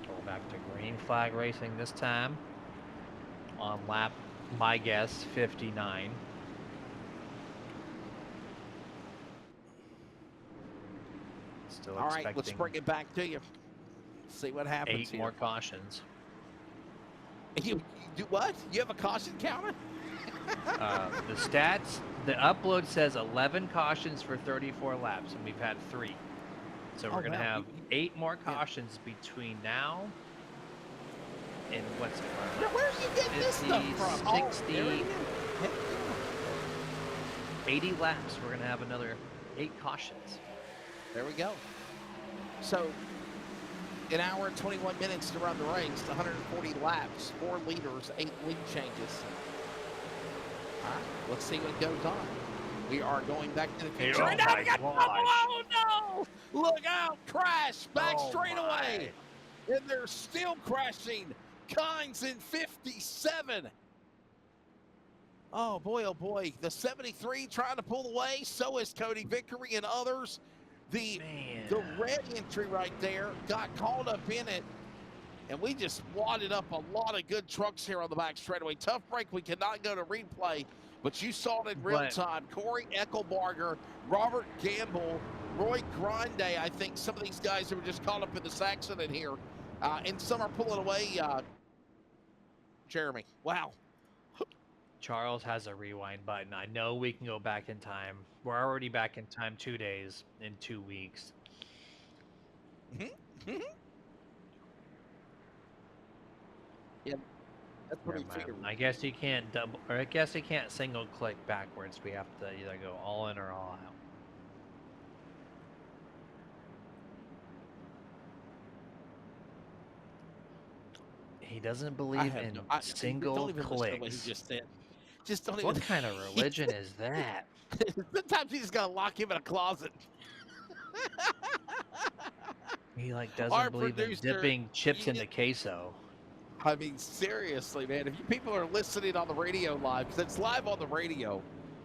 Going back to green flag racing this time on lap, my guess, 59. Still All right, let's expecting bring it back to you. See what happens 8 here. more cautions. You do what? You have a caution counter? The stats, the upload says 11 cautions for 34 laps, and we've had 3. So we're Oh, going to wow. have 8 more cautions between now and what's it? Now, where are you getting this stuff 50, from? Oh, 60, there it is. Heck 80 laps. We're going to have another 8 cautions. There we go. So, an hour and 21 minutes to run the race, 140 laps, 4 leaders, 8 lead changes. All right, let's see what goes on. We are going back to the future. Oh Right now, we my got gosh. trouble. Oh, no! Look out, crash, back Oh straightaway. And they're still crashing. Kynes in 57. Oh boy. The 73 trying to pull away. So is Cody Vickery and others. The red entry right there got caught up in it. And we just wadded up a lot of good trucks here on the back straightaway. Tough break. We cannot go to replay, but you saw it in real time. Corey Eckelbarger, Robert Gamble, Roy Grande. I think some of these guys who were just caught up in this accident here. And some are pulling away. Jeremy, wow. Charles has a rewind button. I know we can go back in time. We're already back in time 2 days in 2 weeks. Yeah, that's what Never we mind. figured. I guess you can't double, or I guess you can't single click backwards. We have to either go all in or all out. He doesn't believe in single don't even listen to what he clicks. just said. Just don't even. What kind of religion is that? Sometimes you just gotta lock him in a closet. He like Our doesn't believe in producer, dipping chips you into queso. I mean, seriously, man. If you people are listening on the radio live, because it's live on the radio,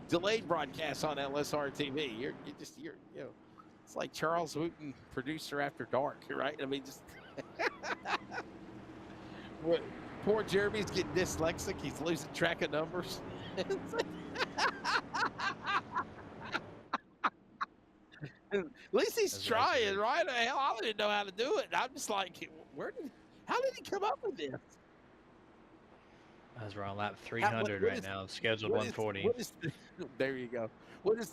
delayed broadcast on LSRTV. You're you know, it's like Charles Wooten, producer after dark, right? I mean, just poor Jeremy's getting dyslexic. He's losing track of numbers. At least he's That's trying, accurate. right? Hell, I didn't know how to do it. I'm just like, how did he come up with this? As we're on lap 300 what right is- now, scheduled What is- 140. what is the, there you go. What is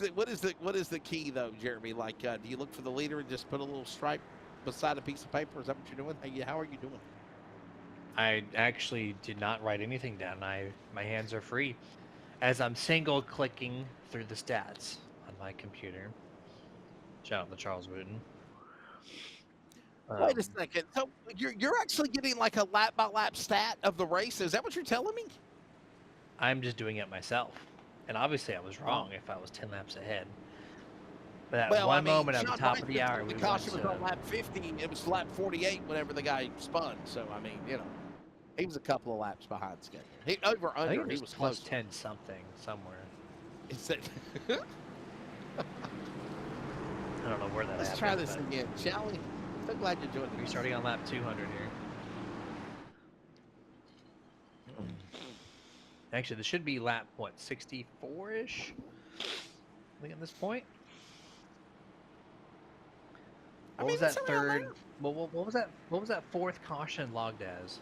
the key though, Jeremy? Like, do you look for the leader and just put a little stripe beside a piece of paper? Is that what you're doing? How are you doing? I actually did not write anything down. My hands are free as I'm single clicking through the stats on my computer. Shout out to Charles Wooten. Wait a second. So you're actually getting like a lap by lap stat of the race? Is that what you're telling me? I'm just doing it myself. And obviously I was wrong if I was 10 laps ahead. But at one moment at the top of the hour, we the went caution was to, on lap 50. It was lap 48 whenever the guy spun. So I mean, you know, he was a couple of laps behind schedule. He I think under. it He was was plus close. 10 something somewhere. It's that- I don't know where that Let's happened. try this but again, shall we? So glad you're joining We're me. starting on lap 200 here. Actually, this should be lap, what, 64-ish? I think at this point. What was that it's around third? there. What was that? What was that fourth caution logged as?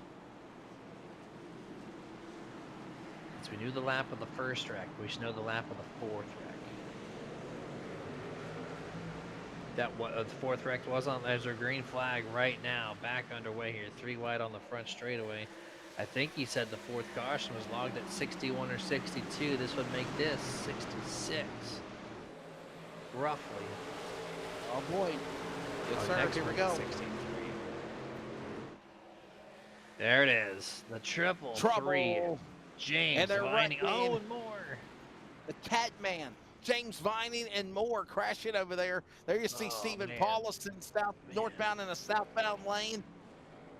So we knew the lap of the first wreck. We should know the lap of the fourth wreck. That what the fourth wreck was on. There's our green flag right now. Back underway here. 3 wide on the front straightaway. I think he said the fourth caution was logged at 61 or 62. This would make this 66, roughly. Oh boy. Yes, Our sir. next Here we one, go. 63. There it is. The triple Trouble. three. James And they're Vining. wrecking. Oh, and more. The Catman. James Vining and more crashing over there. There you see Oh, Stephen man. Paulus northbound in a southbound lane.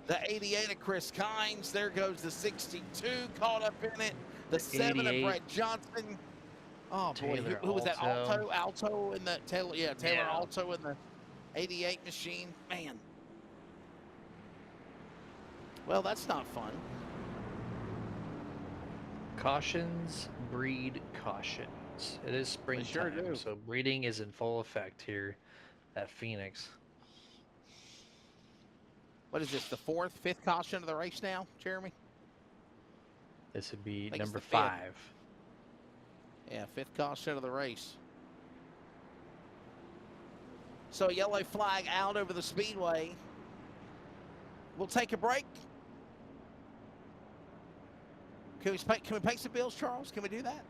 The 88 of Chris Kynes. There goes the 62 caught up in it. The 7 of 88. Brett Johnson. Oh boy, Taylor who was that? Alto. Alto in the Taylor. Yeah, Taylor Yeah. Alto in the 88 machine. Man. Well, that's not fun. Cautions breed cautions. It is springtime, sure do. so breeding is in full effect here at Phoenix. What is this? The fifth caution of the race now, Jeremy? This would be think it's number the fifth. 5. Yeah, fifth caution of the race. So a yellow flag out over the speedway. We'll take a break. Can we pay some bills, Charles? Can we do that?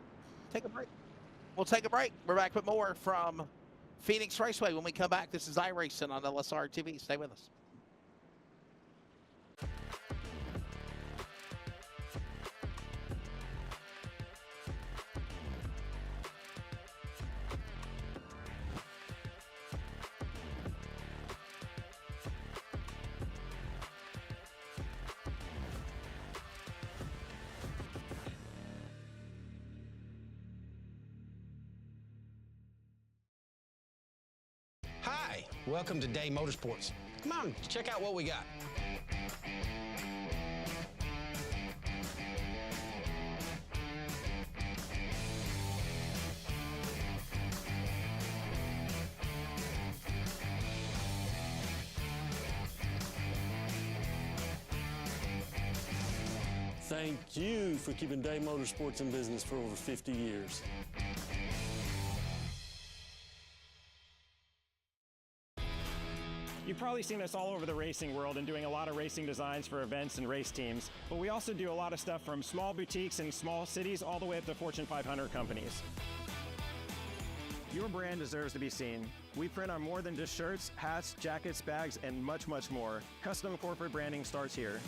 Take a break. We'll take a break. We're back with more from Phoenix Raceway when we come back. This is iRacing on LSRTV. Stay with us. Hi, welcome to Day Motorsports. Come on, check out what we got. thank you for keeping Day Motorsports in business for over 50 years. You've probably seen us all over the racing world and doing a lot of racing designs for events and race teams, but we also do a lot of stuff from small boutiques in small cities all the way up to Fortune 500 companies. Your brand deserves to be seen. We print on more than just shirts, hats, jackets, bags, and much, much more. Custom corporate branding starts here.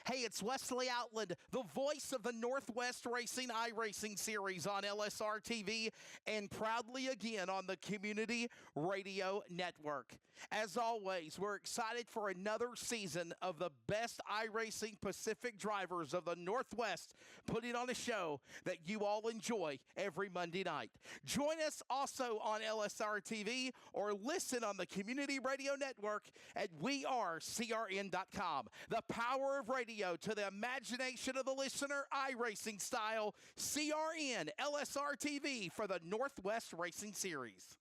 Hey, it's Wesley Outland, the voice of the Northwest Racing iRacing Series on LSRTV and proudly again on the Community Radio Network. As always, we're excited for another season of the best iRacing Pacific drivers of the Northwest putting on a show that you all enjoy every Monday night. Join us also on LSRTV or listen on the Community Radio Network at wearecrn.com. The power of radio to the imagination of the listener, iRacing style, CRN LSRTV for the Northwest Racing Series.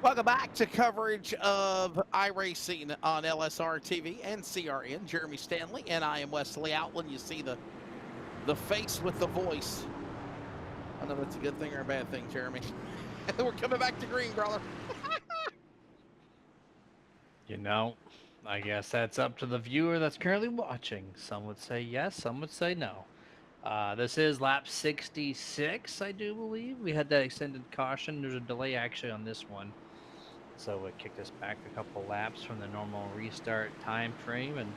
Welcome back to coverage of iRacing on LSRTV and CRN. Jeremy Stanley and I am Wesley Outland. You see the face with the voice. I don't know if it's a good thing or a bad thing, Jeremy. We're coming back to green, brother. You know, I guess that's up to the viewer that's currently watching. Some would say yes, some would say no. This is lap 66, I do believe. We had that extended caution. There's a delay actually on this one. So it kicked us back a couple laps from the normal restart time frame. And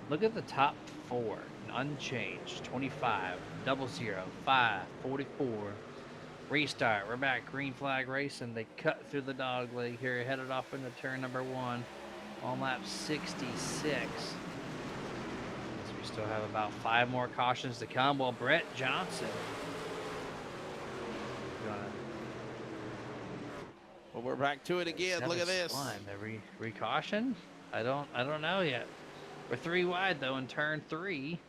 look at the top four, unchanged. 25, 00, 5, 44. Restart, we're back, green flag racing. They cut through the dog leg here, headed off into turn number 1 on lap 66. We still have about 5 more cautions to come. Well, Brett Johnson. Well, we're back to it again. Look at this. The re-caution? I don't know yet. We're 3 wide though in turn 3.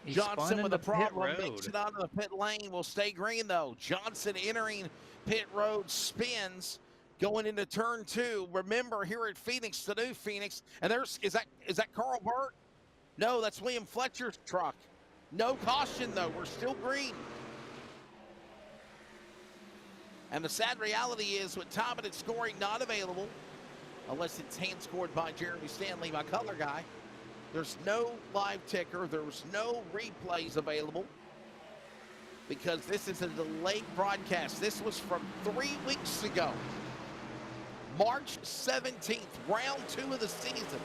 He Johnson with a problem, makes it onto the pit lane, will stay green though. Johnson entering pit road, spins, going into turn 2. Remember, here at Phoenix, the new Phoenix, and is that Carl Burt? No, that's William Fletcher's truck. No caution though, we're still green. And the sad reality is with time and scoring not available, unless it's hand scored by Jeremy Stanley, my color guy. There's no live ticker. There's no replays available because this is a delayed broadcast. This was from 3 weeks ago, March 17th, round 2 of the season.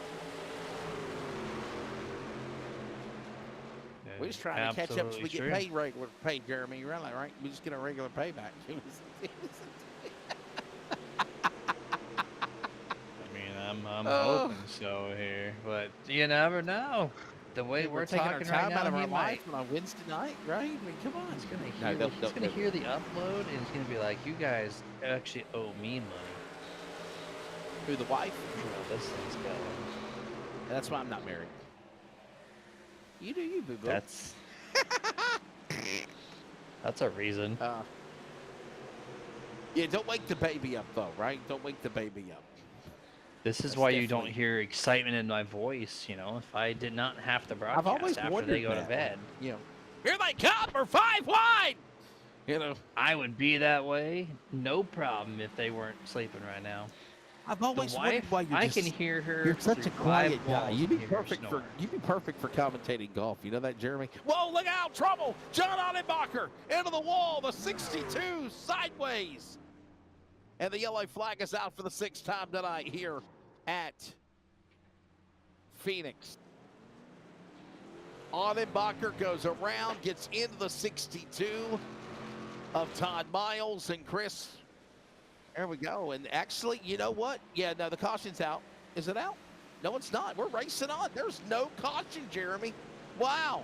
We're just trying to catch up so we get paid regular pay, Jeremy. You realize, right? We just get a regular payback. I'm hoping so here, but you never know. The way we're taking our time out of our life on Wednesday night, right? I mean, come on. He's gonna hear the upload, and he's gonna be like, "You guys actually owe me money." Who, the wife? This thing's going. That's why I'm not married. You do you, boo-boo. That's a reason. Yeah, don't wake the baby up though, right? Don't wake the baby up. This is why you don't hear excitement in my voice, you know. If I did not have to broadcast after they go to bed, you know, here they come, we're 5 wide. You know, I would be that way, no problem if they weren't sleeping right now. I've always wondered why I can hear her. You're such a quiet guy. You'd be perfect for commentating golf. You know that, Jeremy? Whoa, look out, trouble! John Ottenbacher into the wall, the 62 sideways. And the yellow flag is out for the 6th time tonight here at Phoenix. Ottenbacher goes around, gets into the 62 of Todd Miles, and Chris, There we go. And actually, you know what? Yeah, no, the caution's out. Is it out? No, it's not. We're racing on. There's no caution, Jeremy. Wow.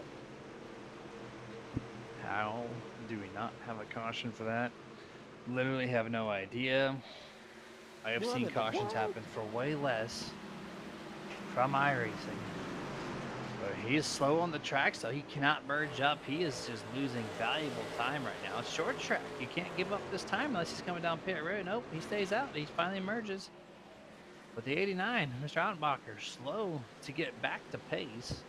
How do we not have a caution for that? Literally have no idea. I have What seen in the cautions world? happen for way less from iRacing. But he is slow on the track, so he cannot merge up. He is just losing valuable time right now. It's short track. You can't give up this time unless he's coming down pit road. Nope, he stays out. He finally merges. But the 89, Mr. Ottenbacher, slow to get back to pace.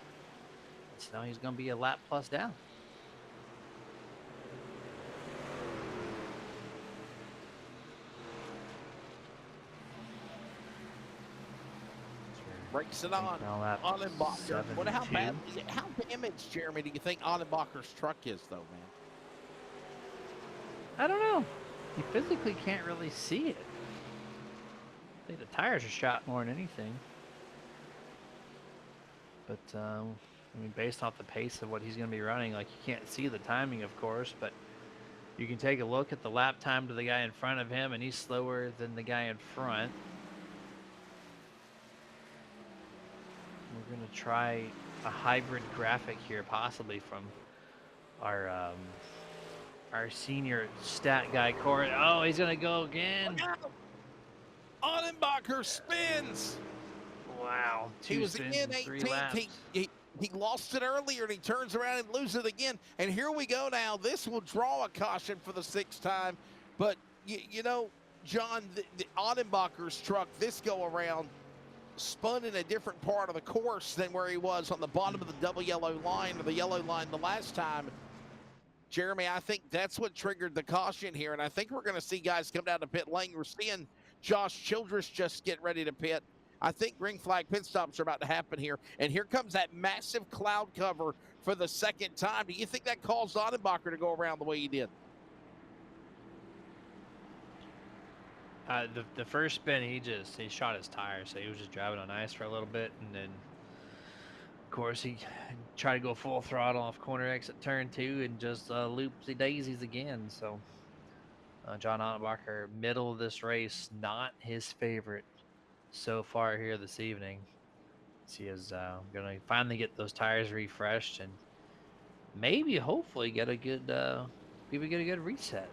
So now he's going to be a lap plus down. Breaks it on. Ottenbacher. What? How bad? How damaged, Jeremy, do you think Ottenbacher's truck is, though, man? I don't know. You physically can't really see it. I think the tires are shot more than anything. But, I mean, based off the pace of what he's going to be running, like, you can't see the timing, of course, but you can take a look at the lap time to the guy in front of him, and he's slower than the guy in front. We're going to try a hybrid graphic here, possibly from our senior stat guy, Corey. Oh, he's going to go again. Ottenbacher spins. Wow. He was in 18th. He lost it earlier, and he turns around and loses it again. And here we go now. This will draw a caution for the 6th time. But, you know, John, the Ottenbacher's truck this go-around spun in a different part of the course than where he was on the bottom of the double yellow line or the yellow line the last time. Jeremy, I think that's what triggered the caution here, and I think we're going to see guys come down to pit lane. We're seeing Josh Childress just get ready to pit. I think green flag pit stops are about to happen here, and here comes that massive cloud cover for the 2nd time. Do you think that caused Ottenbacher to go around the way he did? The first spin, he shot his tire, so he was just driving on ice for a little bit, and then, of course, he tried to go full throttle off corner exit turn 2 and just loopsy daisies again. So John Ottenbacher, middle of this race, not his favorite so far here this evening. He is going to finally get those tires refreshed and maybe, hopefully, get a good reset.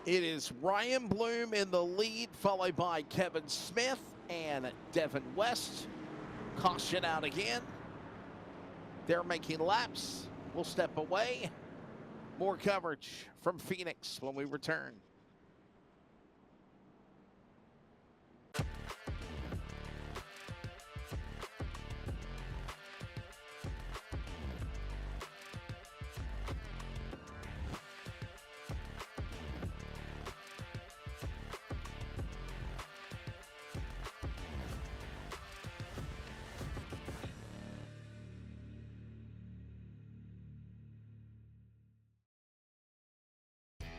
It is Ryan Bloom in the lead, followed by Kevin Smith and Devin West. Caution out again. They're making laps. We'll step away. More coverage from Phoenix when we return.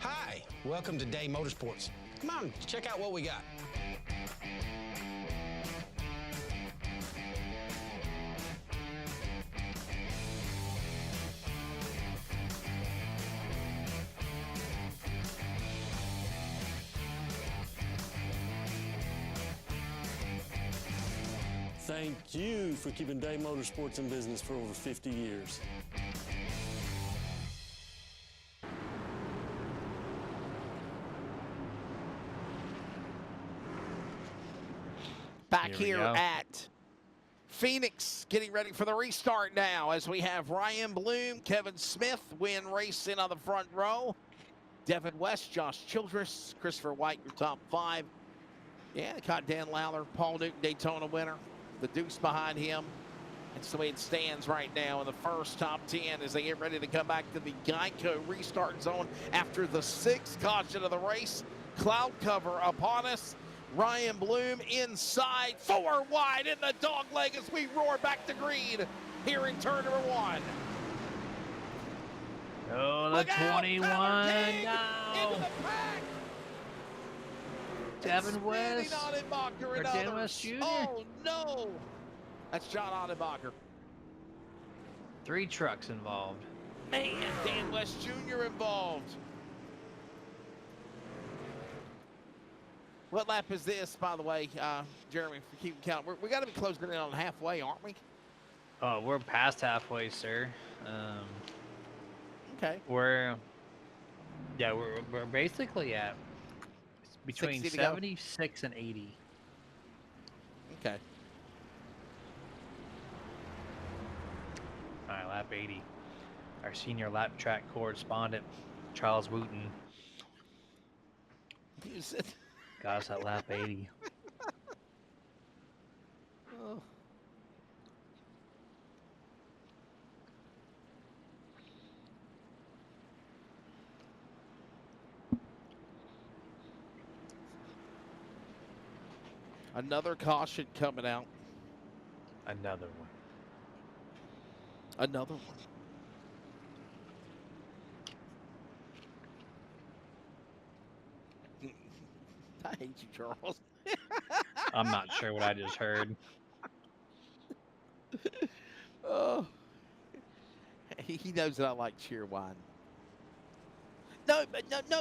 Hi, welcome to Day Motorsports. Come on, check out what we got. Thank you for keeping Day Motorsports in business for over 50 years. Back here at Phoenix, getting ready for the restart now as we have Ryan Bloom, Kevin Smith, Win Racing on the front row. Devin West, Josh Childress, Christopher White, your top 5. Yeah, caught Dan Lowther, Paul Newton, Daytona winner. The Deuce behind him. That's the way it stands right now in the first top 10 as they get ready to come back to the Geico restart zone after the 6th caution of the race. Cloud cover upon us. Ryan Bloom inside, 4 wide in the dog leg as we roar back to green here in turn number 1. Oh, the 21 now. Devin West or Dan West Jr. Oh no, that's John Ottenbacher. 3 trucks involved. Man, Dan West Jr. involved. What lap is this, by the way, Jeremy, for keeping count? We got to be closing in on halfway, aren't we? Oh, we're past halfway, sir. Okay. We're basically at between 76 and 80. Okay. All right, lap 80. Our senior lap track correspondent, Charles Wooten, got us at lap 80. Oh. Another caution coming out. Another one. Another one. I hate you, Charles. I'm not sure what I just heard. Oh, he knows that I like Cheerwine. No,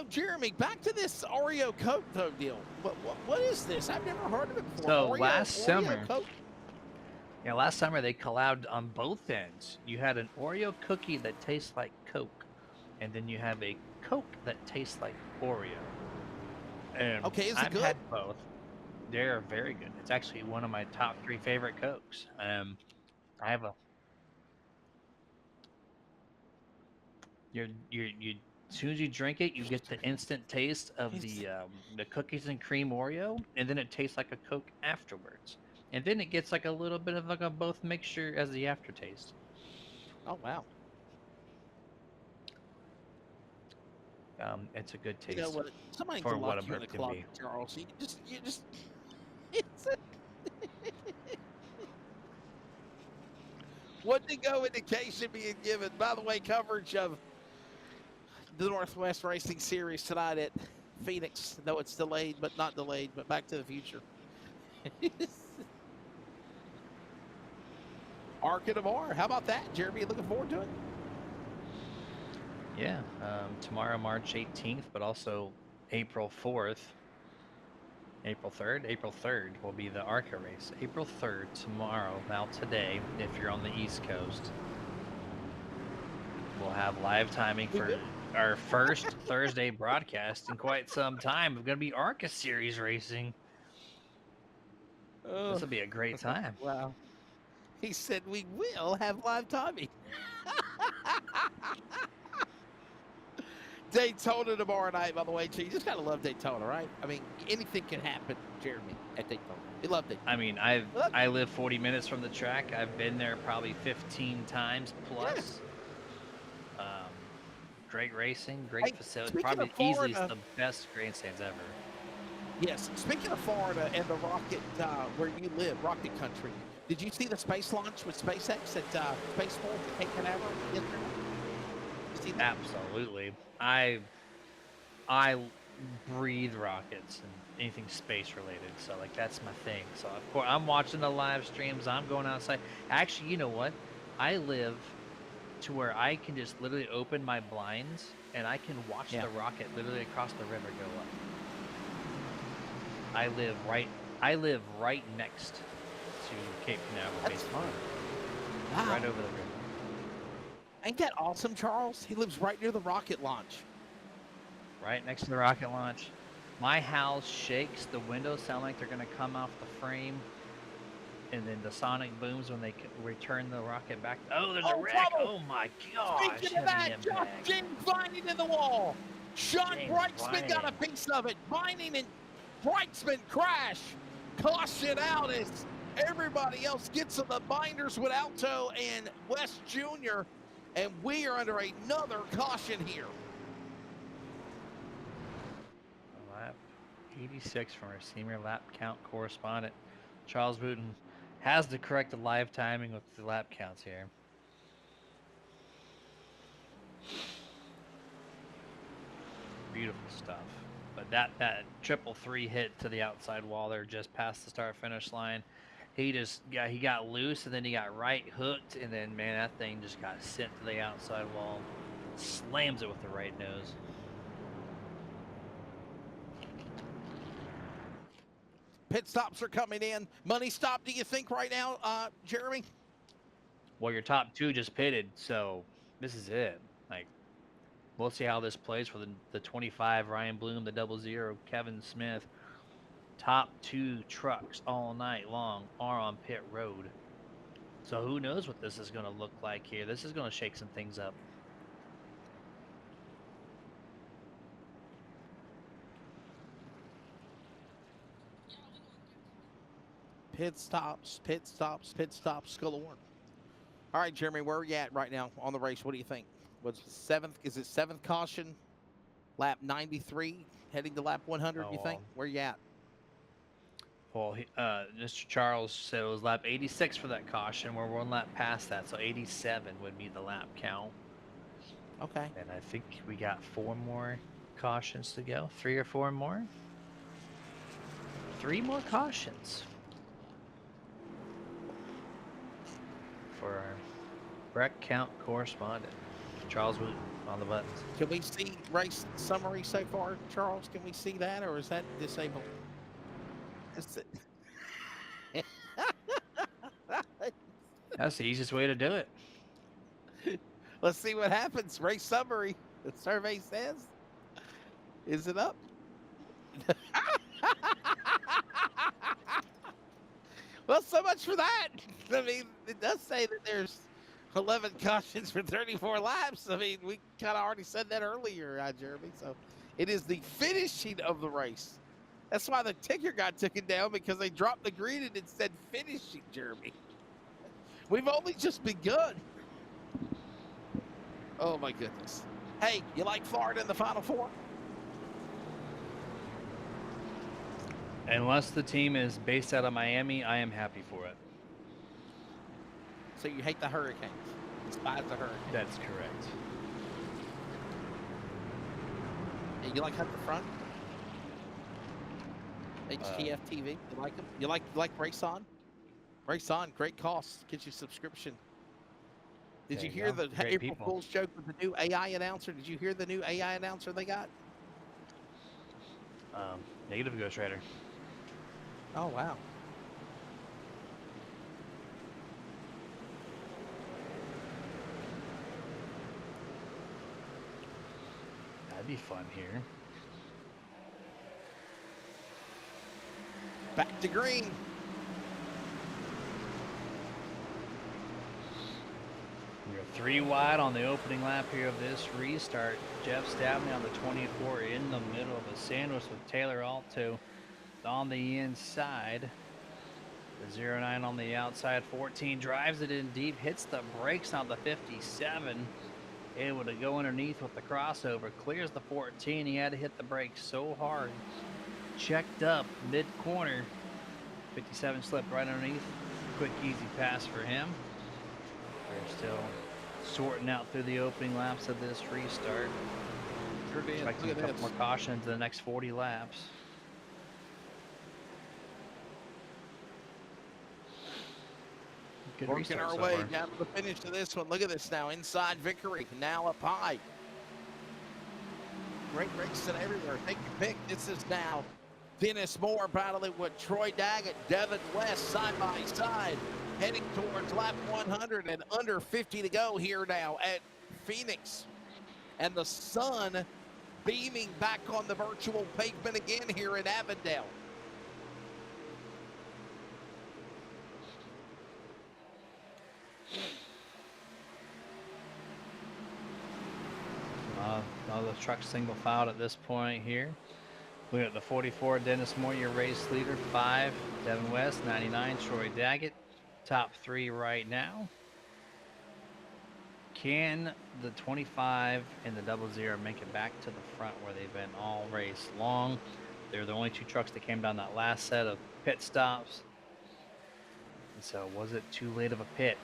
Jeremy. Back to this Oreo Coke though deal. What is this? I've never heard of it before. So Oreo, last summer, Coke? yeah, last summer they collabed on both ends. You had an Oreo cookie that tastes like Coke, and then you have a Coke that tastes like Oreo. And Okay, is it I've good? had both. They're very good. It's actually one of my top 3 favorite Cokes. I have a. You as soon as you drink it, you get the instant taste of the cookies and cream Oreo, and then it tastes like a Coke afterwards. And then it gets like a little bit of like a both mixture as the aftertaste. Oh wow. It's a good taste. You know what? Somebody for can what lock a you in a Merc can closet, be. Charles. You just. It's a... What to go indication being given? By the way, coverage of the Northwest Racing Series tonight at Phoenix. No, it's delayed, but not delayed, but Back to the Future. Arc of R. How about that, Jeremy? Looking forward to it? Yeah, tomorrow, March 18th, but also April 4th. April 3rd will be the ARCA race. April 3rd, tomorrow, now today, if you're on the East Coast. We'll have live timing for our first Thursday broadcast in quite some time. We're going to be ARCA Series racing. This will be a great time. Wow. He said we will have live timing. Daytona tomorrow night, by the way, too. You just gotta love Daytona, right? I mean, anything can happen, Jeremy, at Daytona. You love Daytona. I mean, I live 40 minutes from the track. I've been there probably 15 times plus. Great racing, great facility. Probably easily the best grandstands ever. Yes. Speaking of Florida and the rocket, where you live, rocket country, did you see the space launch with SpaceX at Spaceport at Cape Canaveral yesterday? You see that? Absolutely. I breathe rockets and anything space related, so like that's my thing. So of course I'm watching the live streams. I'm going outside. Actually, you know what? I live to where I can just literally open my blinds and I can watch the rocket literally across the river go up. I live right next to Cape Canaveral. That's fun. Wow. Right over the river. Ain't that awesome, Charles? He lives right near the rocket launch. Right next to the rocket launch. My house shakes. The windows sound like they're going to come off the frame. And then the sonic booms when they return the rocket back. Oh, there's a wreck. Trouble. Oh, my gosh. Speaking of that, James Vining in the wall. Sean James Brightsman got a piece of it. Vining and Brightsman crash. Caution out as everybody else gets in the binders with Alto and West Jr. And we are under another caution here. Lap 86 from our senior lap count correspondent. Charles Wooten has to correct the live timing with the lap counts here. Beautiful stuff. But that 333 hit to the outside wall there just past the start finish line. he got loose, and then he got right hooked, and then, man, that thing just got sent to the outside wall. Slams it with the right nose. Pit stops are coming in. Money stop, do you think, right now, Jeremy? Well, your top 2 just pitted, so this is it. Like, we'll see how this plays for the 25, Ryan Bloom, the 00, Kevin Smith. Top 2 trucks all night long are on pit road. So who knows what this is going to look like here. This is going to shake some things up. Pit stops galore. All right, Jeremy, where are you at right now on the race? What do you think? What's is it 7th caution? Lap 93, heading to lap 100, you think? Where you at? Well, Mr. Charles said it was lap 86 for that caution. We're 1 lap past that, so 87 would be the lap count. Okay. And I think we got 4 more cautions to go. 3 or 4 more? 3 more cautions. For our wreck count correspondent, Charles Wooten on the buttons. Can we see race summary so far, Charles? Can we see that, or is that disabled? That's the easiest way to do it. Let's see what happens. Race summary. The survey says. Is it up? Well, so much for that. I mean, it does say that there's 11 cautions for 34 laps. I mean, we kind of already said that earlier, Jeremy. So it is the finishing of the race. That's why the ticker got taken down, because they dropped the green and it said finishing, Jeremy. We've only just begun. Oh, my goodness. Hey, you like Florida in the Final Four? Unless the team is based out of Miami, I am happy for it. So you hate the Hurricanes, despise the Hurricanes. That's correct. Hey, you like Hunt the Front? HTF TV, you like them? You like Race On? Race On, great cost, get you a subscription. Did you hear the April Fool's joke with the new AI announcer? Did you hear the new AI announcer they got? Negative Ghost Rider. Oh, wow. That'd be fun here. Back to green. We're 3 wide on the opening lap here of this restart. Jeff Stabney on the 24 in the middle of a sandwich with Taylor Alto on the inside. The 09 on the outside. 14 drives it in deep, hits the brakes on the 57. Able to go underneath with the crossover. Clears the 14. He had to hit the brakes so hard. Checked up mid-corner. 57 slipped right underneath. Quick, easy pass for him. We're still sorting out through the opening laps of this restart. Expecting a couple more cautions in the next 40 laps. Good Working our way down to the finish of this one. Look at this now. Inside Vickery, now up high. Great racing everywhere. Take your pick. This is now Dennis Moore battling with Troy Daggett, Devin West side by side, heading towards lap 100 and under 50 to go here now at Phoenix. And the sun beaming back on the virtual pavement again here in Avondale. All the trucks single filed at this point here. We got the 44, Dennis Moore, your race leader. 5, Devin West. 99, Troy Daggett. Top 3 right now. Can the 25 and the 00 make it back to the front where they've been all race long? They're the only 2 trucks that came down that last set of pit stops. And so was it too late of a pit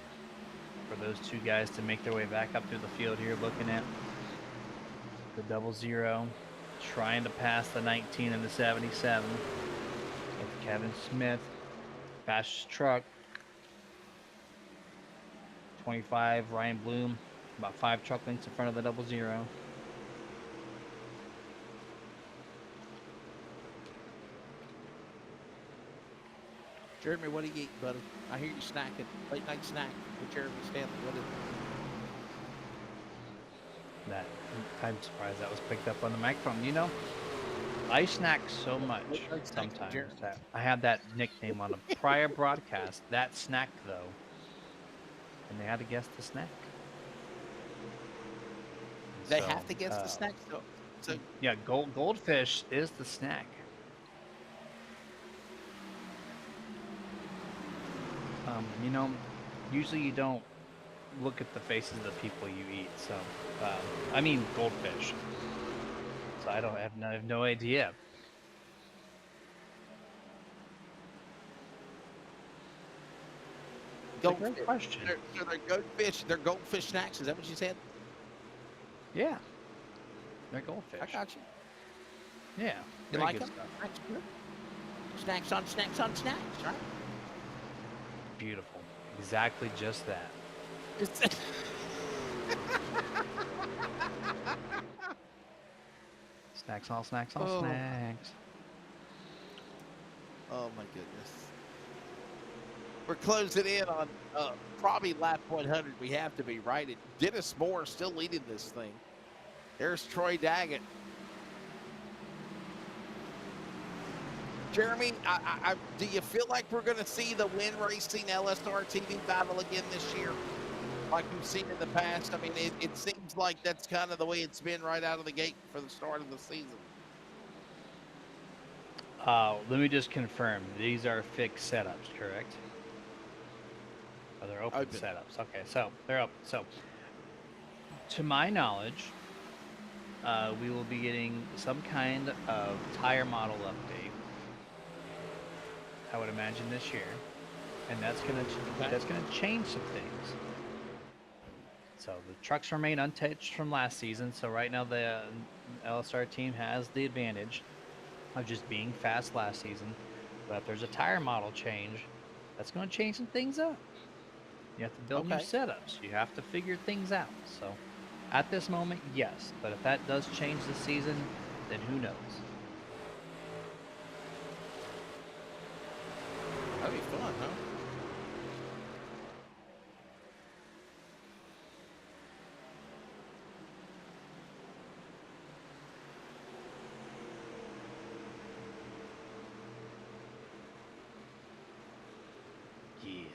for those 2 guys to make their way back up through the field here, looking at the 00 trying to pass the 19 and the 77 with Kevin Smith fastest truck. 25, Ryan Bloom, about 5 truck lengths in front of the 00. Jeremy, what are you eating, buddy? I hear you snacking. Late night snack with Jeremy Stanley. What is it? That I'm surprised that was picked up on the microphone. You know, I snack so much Late night snack with sometimes Jeremy. that I had that nickname on a prior broadcast. That snack though, and they had to guess the snack. They So, have to guess the snack. So yeah, goldfish is the snack. You know, usually you don't look at the faces of the people you eat. So, I mean goldfish. So I have no idea. goldfish. Great question. They're goldfish snacks. Is that what you said? Yeah, they're goldfish. I got you. Yeah, You very like good them? stuff. That's good. Snacks on snacks on snacks, right? Beautiful. Exactly just that. Snacks on snacks on Oh. snacks. Oh my goodness. We're closing in on probably lap 100. We have to be, right? And Dennis Moore still leading this thing. There's Troy Daggett. Jeremy, do you feel like we're going to see the Win Racing LSRTV battle again this year? Like we've seen in the past? I mean, it seems like that's kind of the way it's been right out of the gate for the start of the season. Let me just confirm. These are fixed setups, correct? Oh, they're open setups. Okay, so they're open. So, to my knowledge, we will be getting some kind of tire model update. I would imagine this year, and that's gonna change some things. So the trucks remain untouched from last season. So right now the LSR team has the advantage of just being fast last season. But if there's a tire model change, that's going to change some things up. You have to build new setups. You have to figure things out. So at this moment, yes. But if that does change the season, then who knows? That'd be fun, huh? Yes.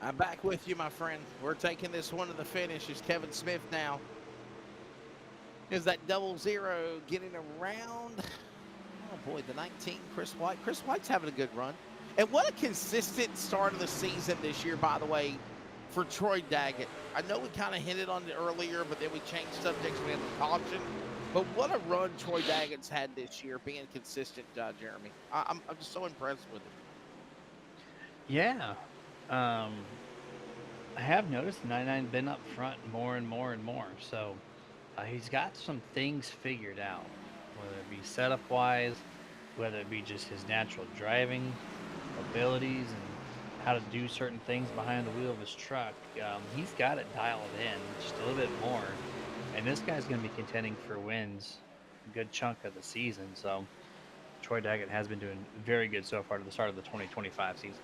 I'm back with you, my friend. We're taking this one to the finish. Is Kevin Smith now. Is that 00 getting around? Oh, boy, the 19, Chris White. Chris White's having a good run. And what a consistent start of the season this year, by the way, for Troy Daggett. I know we kind of hinted on it earlier, but then we changed subjects. We had the caution. But what a run Troy Daggett's had this year, being consistent, Jeremy. I'm just so impressed with him. Yeah. I have noticed 99 been up front more and more and more. So he's got some things figured out, whether it be setup wise, whether it be just his natural driving abilities and how to do certain things behind the wheel of his truck. He's got it dialed in just a little bit more. And this guy's going to be contending for wins a good chunk of the season. So Troy Daggett has been doing very good so far to the start of the 2025 season.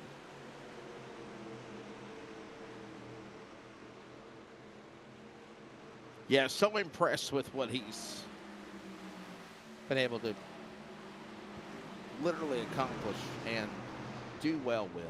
Yeah, so impressed with what he's been able to literally accomplish and do well with.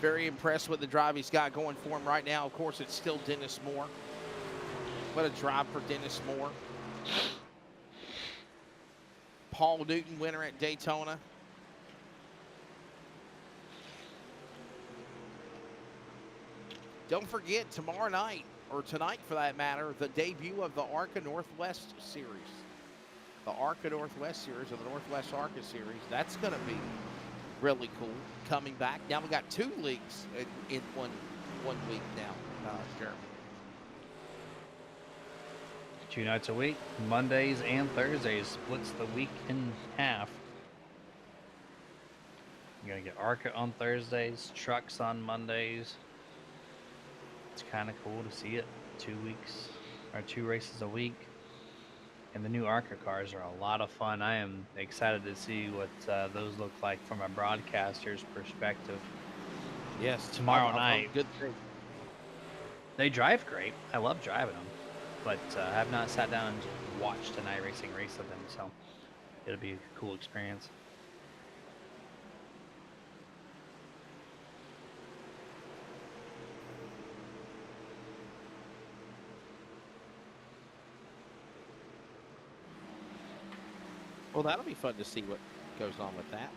Very impressed with the drive he's got going for him right now. Of course, it's still Dennis Moore. What a drive for Dennis Moore. Paul Newton, winner at Daytona. Don't forget, tomorrow night, or tonight for that matter, the debut of the ARCA Northwest Series. The ARCA Northwest Series, or the Northwest ARCA Series. That's going to be really cool. Coming back. Now we got 2 leagues in one week now, Jeremy. 2 nights a week, Mondays and Thursdays, splits the week in half. You're going to get ARCA on Thursdays, trucks on Mondays. It's kind of cool to see it. 2 weeks, or 2 races a week. And the new ARCA cars are a lot of fun. I am excited to see what those look like from a broadcaster's perspective. Yes, tomorrow night. Good thing. They drive great. I love driving them, but I have not sat down and watched an iRacing race of them, so it'll be a cool experience. Well, that'll be fun to see what goes on with that.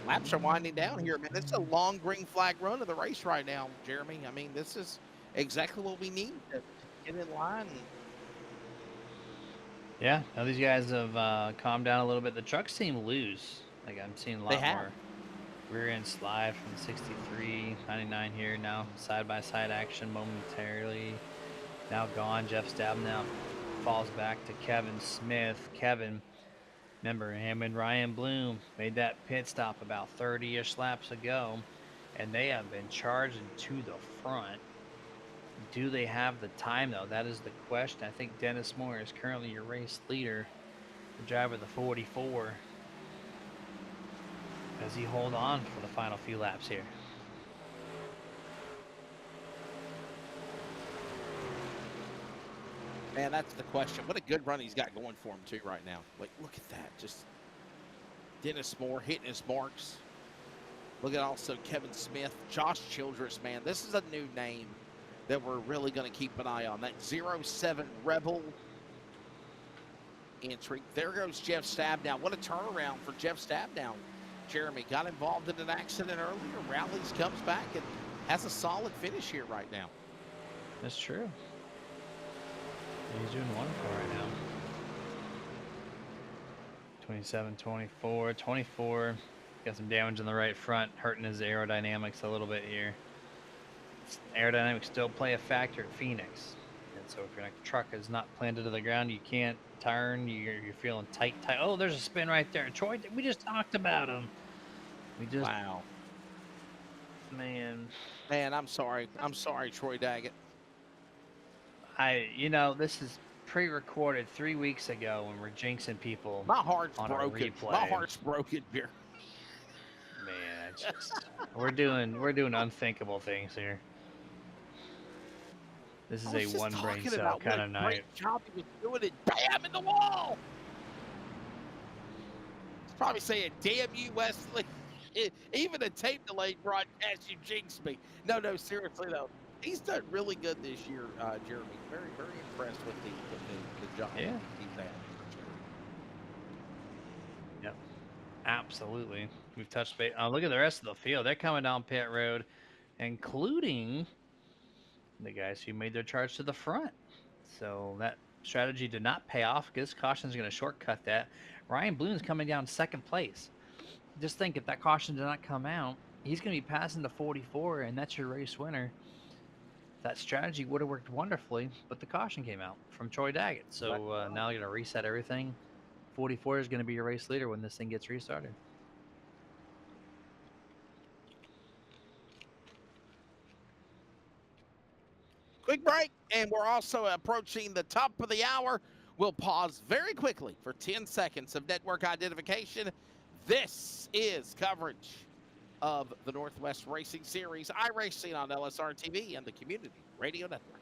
Laps are winding down here, man. It's a long green flag run of the race right now, Jeremy. I mean, this is exactly what we need to get in line. Yeah, now these guys have calmed down a little bit. The trucks seem loose. Like, I'm seeing a lot more rear end slide from the 63, 99 here now. Side-by-side action momentarily. Now gone. Jeff Stabnow falls back to Kevin Smith. Kevin, remember him and Ryan Bloom made that pit stop about 30-ish laps ago, and they have been charging to the front. Do they have the time, though? That is the question. I think Dennis Moore is currently your race leader, the driver of the 44. Does he hold on for the final few laps here? Man, that's the question. What a good run he's got going for him, too, right now. Like, look at that. Just Dennis Moore hitting his marks. Look at also Kevin Smith, Josh Childress, man. This is a new name that we're really going to keep an eye on. That 07 Rebel entry. There goes Jeff Stabnow. What a turnaround for Jeff Stabnow. Jeremy got involved in an accident earlier, rallies, comes back, and has a solid finish here right now. That's true. He's doing wonderful right now. 27, 24, 24. Got some damage in the right front, hurting his aerodynamics a little bit here. Aerodynamics still play a factor at Phoenix. And so if your truck is not planted to the ground, you can't turn. You're feeling tight. Oh, there's a spin right there. Troy, we just talked about him. Wow. Man, I'm sorry. I'm sorry, Troy Daggett. This is pre-recorded 3 weeks ago when we're jinxing people. My heart's on broken. A replay. My heart's broken, beer. Man, it's just we're doing unthinkable things here. This is a one brain cell kind of night. Great job he was doing it. Bam, in the wall. He's probably saying, "Damn you, Wesley." Even a tape delayed broadcast, you jinxed me. No, seriously though, he's done really good this year, Jeremy. Very, very impressed with the job he's had. Yep, absolutely. We've touched base. Look at the rest of the field. They're coming down pit road, including the guys who made their charge to the front. So that strategy did not pay off because caution is going to shortcut that. Ryan Bloom's coming down second place. Just think, if that caution did not come out, he's going to be passing the 44, and that's your race winner. That strategy would have worked wonderfully, but the caution came out from Troy Daggett. So now they're going to reset everything. 44 is going to be your race leader when this thing gets restarted. Quick break, and we're also approaching the top of the hour. We'll pause very quickly for 10 seconds of network identification. This is coverage of the Northwest Racing Series, iRacing on LSRTV and the Community Radio Network.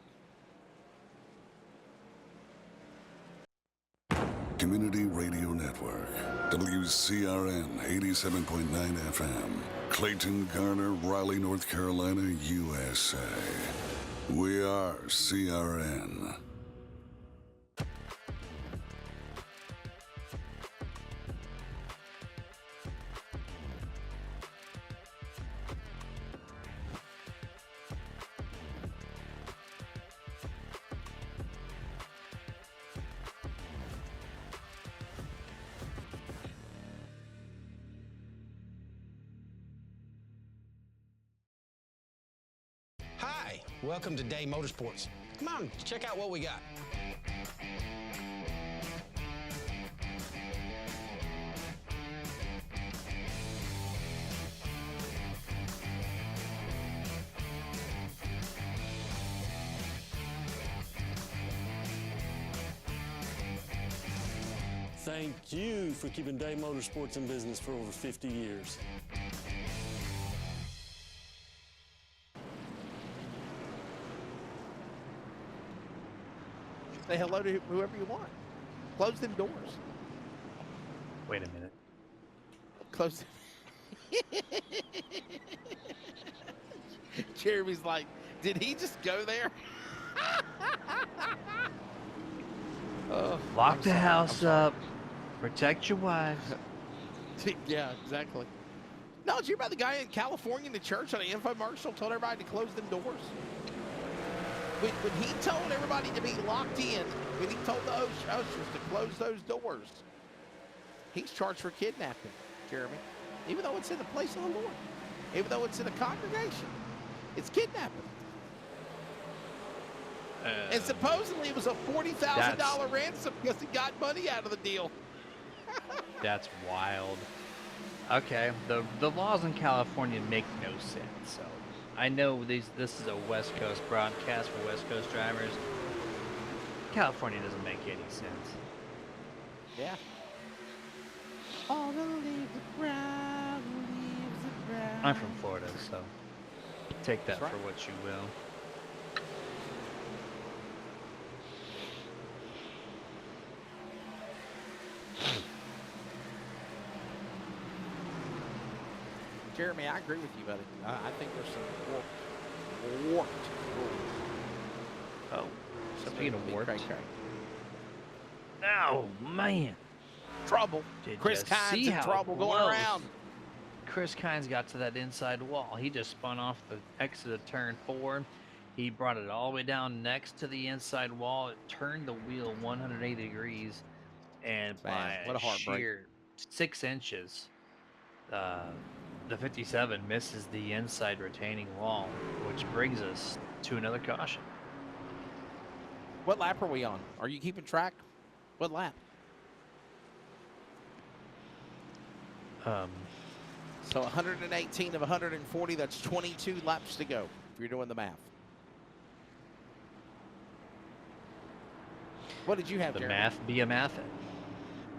Community Radio Network. WCRN 87.9 FM. Clayton, Garner, Raleigh, North Carolina, USA. We are CRN. Hi, welcome to Day Motorsports. Come on, check out what we got. Thank you for keeping Day Motorsports in business for over 50 years. Say hello to whoever you want. Close them doors. Wait a minute. Close. Jeremy's like, did he just go there? Oh, Lock I'm the sorry, house I'm sorry. up. Protect your wives. Yeah, exactly. No, did you hear about the guy in California in the church on an infomercial told everybody to close them doors? When he told everybody to be locked in, when he told the ushers to close those doors, he's charged for kidnapping, Jeremy. Even though it's in the place of the Lord. Even though it's in a congregation. It's kidnapping. And supposedly it was a $40,000 ransom because he got money out of the deal. That's wild. Okay, the laws in California make no sense. So I know this is a West Coast broadcast for West Coast drivers. California doesn't make any sense. Yeah. All the leaves are brown, leaves are brown. I'm from Florida, so take that That's right. for what you will. Jeremy, I agree with you, buddy. I think there's some warped rules. Oh, speaking of warped. Cray-cray. Oh, man. Trouble. Did Chris you Kynes see in how trouble going close around. Chris Kynes got to that inside wall. He just spun off the exit of turn 4. He brought it all the way down next to the inside wall. It turned the wheel 180 degrees, and Man, by what a heartbreak. sheer 6 inches, the 57 misses the inside retaining wall, which brings us to another caution. What lap are we on? Are you keeping track? What lap? So 118 of 140, that's 22 laps to go, if you're doing the math. What did you have, The Jeremy? math be a math.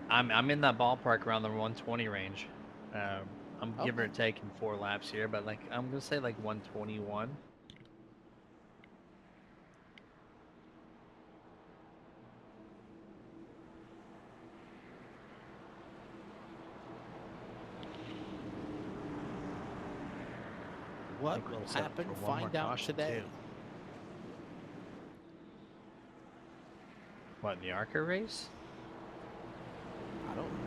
I'm in that ballpark around the 120 range. I'm giving or taking 4 laps here, but like I'm gonna say like 121. What I think will we'll set up happen? for one more Find out caution, today. too. What, in the ARCA race? I don't know.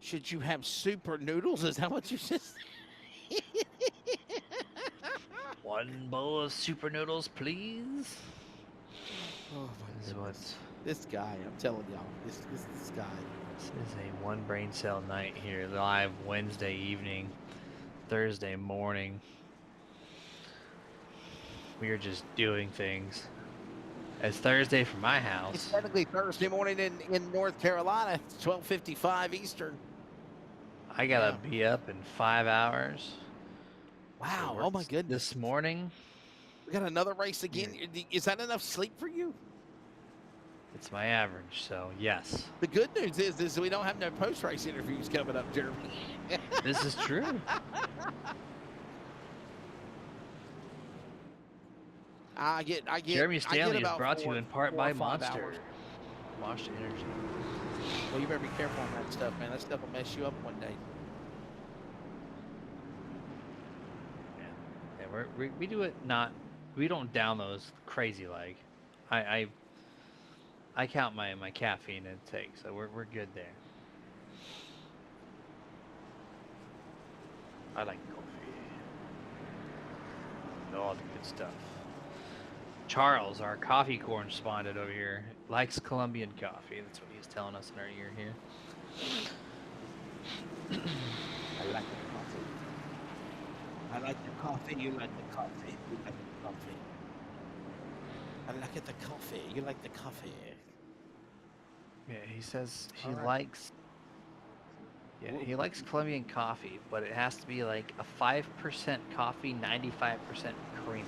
Should you have super noodles? Is that what you just said? One bowl of super noodles, please. Oh my This is what This guy, I'm telling y'all, this guy. this is a one brain cell night here, live Wednesday evening, Thursday morning. We are just doing things. It's Thursday from my It's house. technically Thursday morning in North Carolina. It's 12:55 Eastern. I gotta be up in 5 hours. Wow! So Oh my goodness! This morning, We got another race again. Is that enough sleep for you? it's my average, so yes. The good news is we don't have no post-race interviews coming up, Jeremy. This is true. I get Jeremy Stanley is about brought to you in part 4 by or 5 Monster. hours. Monster Energy. Well, you better be careful on that stuff, man. That stuff will mess you up one day. Yeah, we do it not. We don't down those crazy like. I count my caffeine intake, so we're good there. I like coffee. All the good stuff. Charles, our coffee correspondent over here, likes Colombian coffee. That's what he's telling us in our ear here. I like the coffee. I like the coffee. You like the coffee. You like the coffee. I like the coffee. You like the coffee. Yeah, he says he All right. likes. Yeah, he likes Colombian coffee, but it has to be like a 5% coffee, 95% creamer.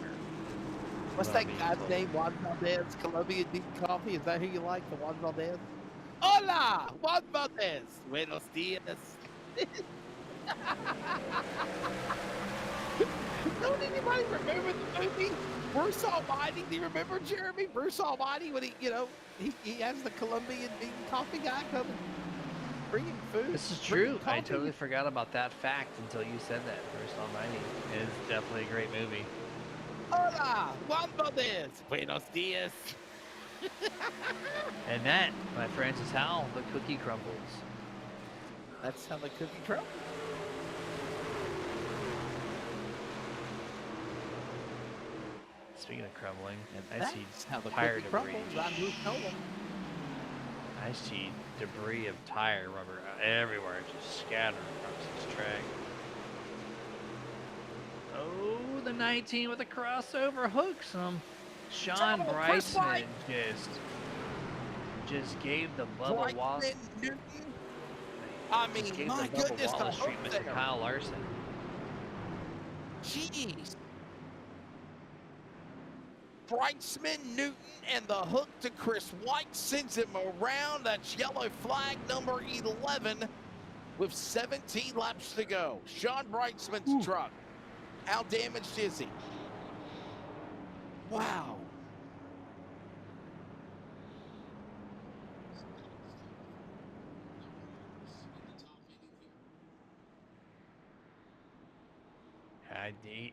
What's What that I'm being guy's told. name? Juan Valdez, Colombian bean coffee. Is that who you like? The Juan Valdez? Hola, Juan Valdez. Buenos dias. Don't anybody remember the movie Bruce Almighty? Do you remember Jeremy? Bruce Almighty when he has the Colombian bean coffee guy coming, bringing food. This is bringing true. I coffee. totally forgot about that fact until you said that. Bruce Almighty is definitely a great movie. Hola, Juan Valdez. Buenos dias. And that, my friends, is how the cookie crumbles. That's how the cookie crumbles. Speaking of crumbling, I That's see how the tire cookie debris. crumbles. I'm Bruce Nolan. I see debris of tire rubber everywhere, just scattered across this track. Oh, the 19 with a crossover hooks him. Sean Bryson just gave the Bubba Wallace. I mean, my goodness, the Wallace hook treatment to there. Kyle Larson. Jeez. Brightsman, Newton, and the hook to Chris White sends him around. That's yellow flag number 11 with 17 laps to go. Sean Brightsman's truck. How damaged is he? Wow.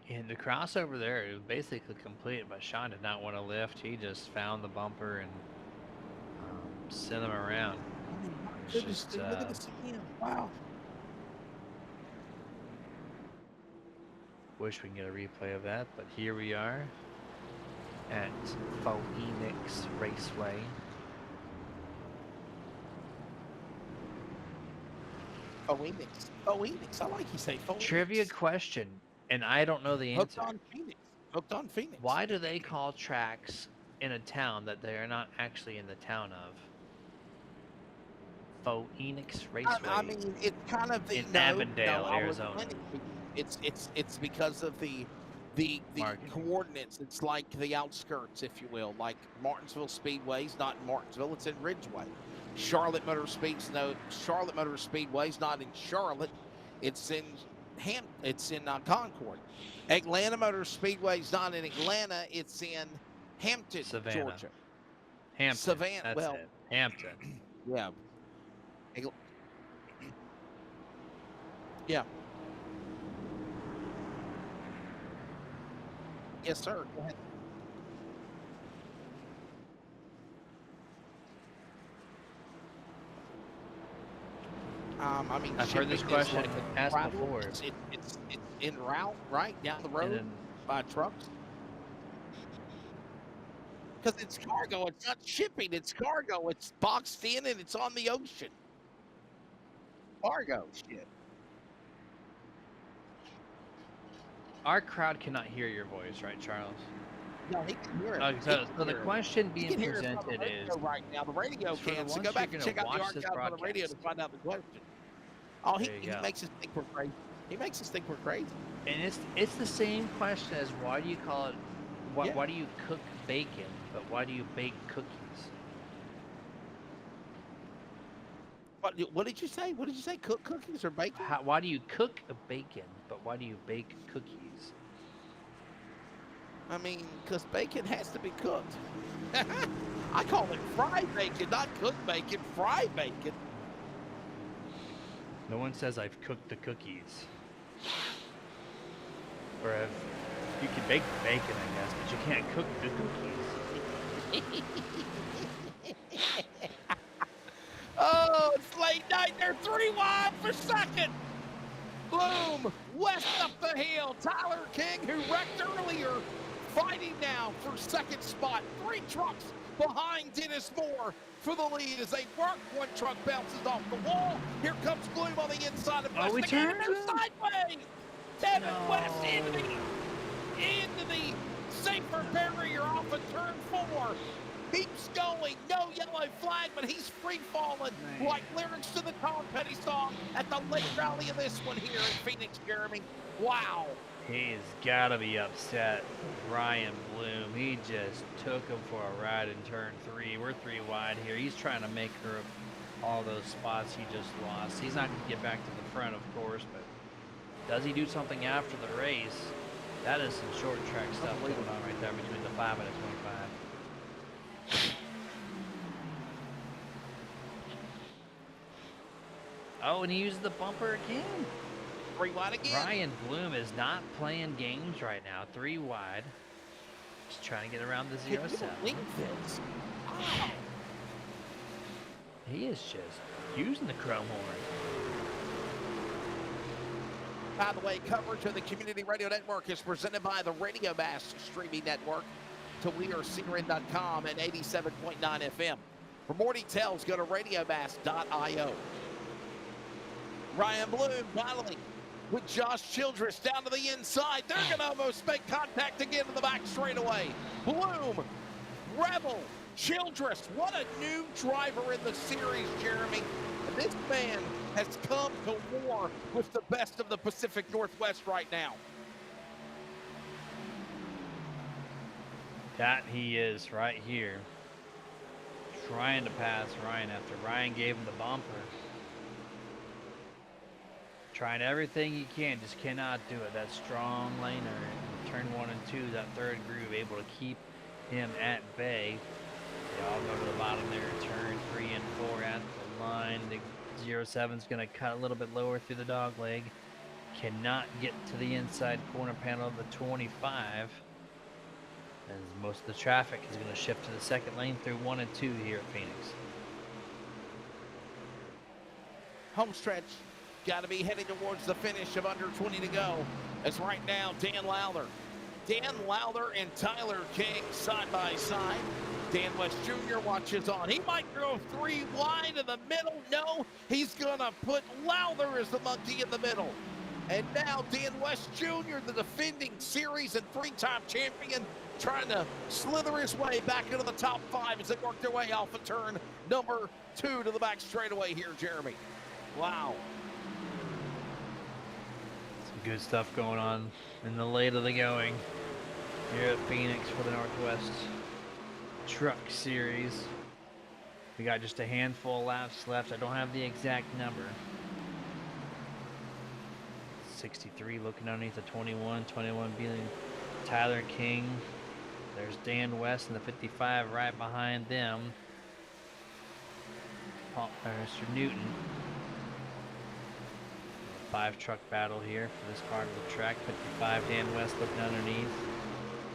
In the crossover there, it was basically complete, but Sean did not want to lift. He just found the bumper and sent him around. Goodness, look at this again. Wow. Wish we can get a replay of that, but here we are at Phoenix Raceway. Phoenix. Phoenix. I like you say Phoenix. Trivia question, and I don't know the answer. Hooked on Phoenix. Hooked on Phoenix. Why do they call tracks in a town that they are not actually in the town of? Phoenix Raceway. I mean, it's kind of the in Avondale, Arizona. It's because of the Marketing. coordinates. It's like the outskirts, if you will. Like Martinsville Speedway's not in Martinsville; it's in Ridgeway. Charlotte Motor Speedway's not in Charlotte; it's in Concord. Atlanta Motor Speedway's not in Atlanta; it's in Hampton, Savannah. Georgia. Hampton. Savannah. That's Well, it. Hampton. yeah. Yeah. Yes, sir. Go ahead. I mean, I've heard this shipping is question like a asked travel. before. It's en route, right down the And road then by trucks. Because it's cargo. It's not shipping. It's cargo. It's boxed in and it's on the ocean. Cargo shit. our crowd cannot hear your voice, right, Charles? No, he can hear it. So, He so can the hear it. question He being can hear it on the presented radio is right now. The radio for the can. So ones go who back are and gonna check out the watch this archives on the radio to broadcast. find out the question. Oh, he There you go. makes us think we're crazy. He makes us think we're crazy. And it's the same question as why do you call it Yeah. why do you cook bacon, but why do you bake cookies? What did you say? What did you say? Cook cookies or bacon? Why do you cook a bacon, but why do you bake cookies? I mean, because bacon has to be cooked. I call it fried bacon, not cooked bacon, fried bacon. No one says I've cooked the cookies. Or you can bake the bacon, I guess, but you can't cook the cookies. Oh, it's late night. They're 3 wide for second. Bloom, west up the hill. Tyler King, who wrecked earlier, fighting now for second spot. 3 trucks behind Dennis Moore for the lead as they work. 1 truck bounces off the wall. Here comes Bloom on the inside of West. We Again, turned and they're sideways. Devin West into the safer barrier off of turn 4. Keeps going, no yellow flag, but he's free falling like lyrics to the Tom Petty song at the late rally of this one here in Phoenix, Jeremy. Wow. He's got to be upset. Ryan Bloom, he just took him for a ride in turn 3. We're 3 wide here. He's trying to make her all those spots he just lost. He's not going to get back to the front, of course, but does he do something after the race? That is some short track stuff going on right there between the 5 and the 25. Oh, and he used the bumper again. 3 wide again. Ryan Bloom is not playing games right now. 3 wide. Just trying to get around the 0-7. Wow. He is just using the chrome horn. By the way, coverage of the Community Radio Network is presented by the Radio Mass streaming network to WeAreCRN.com and 87.9 FM. For more details, go to radiomass.io. Ryan Bloom battling with Josh Childress down to the inside. They're going to almost make contact again in the back straightaway. Bloom, Rebel, Childress. What a new driver in the series, Jeremy. And this man has come to war with the best of the Pacific Northwest right now. That he is right here. Trying to pass Ryan after Ryan gave him the bumper. Trying everything he can, just cannot do it. That strong laner in turn 1 and 2, that third groove, able to keep him at bay. They all go to the bottom there, turn 3 and 4 at the line. The 0-7's going to cut a little bit lower through the dog leg. Cannot get to the inside corner panel of the 25. As most of the traffic is going to shift to the second lane through 1 and 2 here at Phoenix. Home stretch. Got to be heading towards the finish of under 20 to go. As right now, Dan Lowther and Tyler King side by side. Dan West Jr. watches on. He might go 3 wide in the middle. No, he's going to put Lowther as the monkey in the middle. And now Dan West Jr., the defending series and 3-time champion, trying to slither his way back into the top 5 as they work their way off of turn number 2 to the back straightaway here, Jeremy. Wow. Good stuff going on in the late of the going here at Phoenix for the Northwest Truck Series. We got just a handful of laps left. I don't have the exact number. 63 looking underneath the 21 being Tyler King. There's Dan West in the 55 right behind them. Mr. Newton. 5 truck battle here for this part of the track. 55, Dan West looking underneath,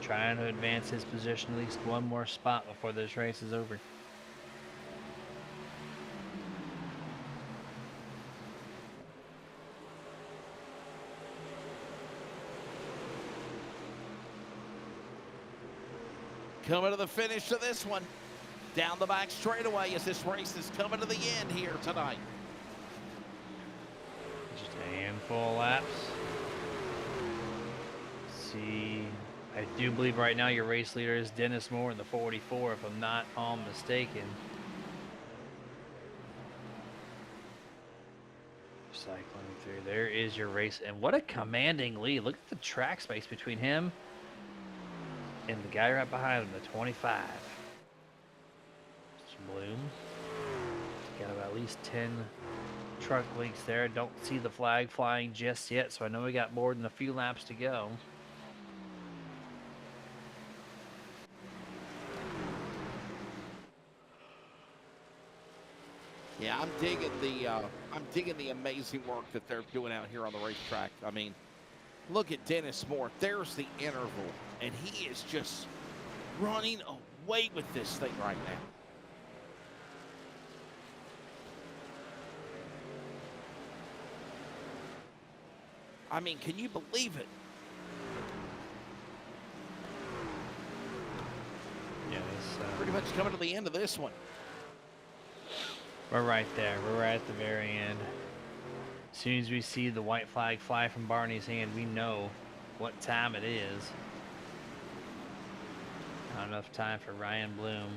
trying to advance his position at least 1 more spot before this race is over. Coming to the finish of this one. Down the back straightaway as this race is coming to the end here tonight. Just a handful of laps. See, I do believe right now your race leader is Dennis Moore in the 44, if I'm not all mistaken. Cycling through, there is your race, and what a commanding lead. Look at the track space between him and the guy right behind him, the 25. Bloom. Got about at least 10 truck lengths there. Don't see the flag flying just yet, so I know we got more than a few laps to go. Yeah, I'm digging the amazing work that they're doing out here on the racetrack. I mean, look at Dennis Moore. There's the interval, and he is just running away with this thing right now. I mean, can you believe it? Yeah, it's Pretty much coming to the end of this one. we're right there. We're right at the very end. As soon as we see the white flag fly from Barney's hand, we know what time it is. Not enough time for Ryan Bloom.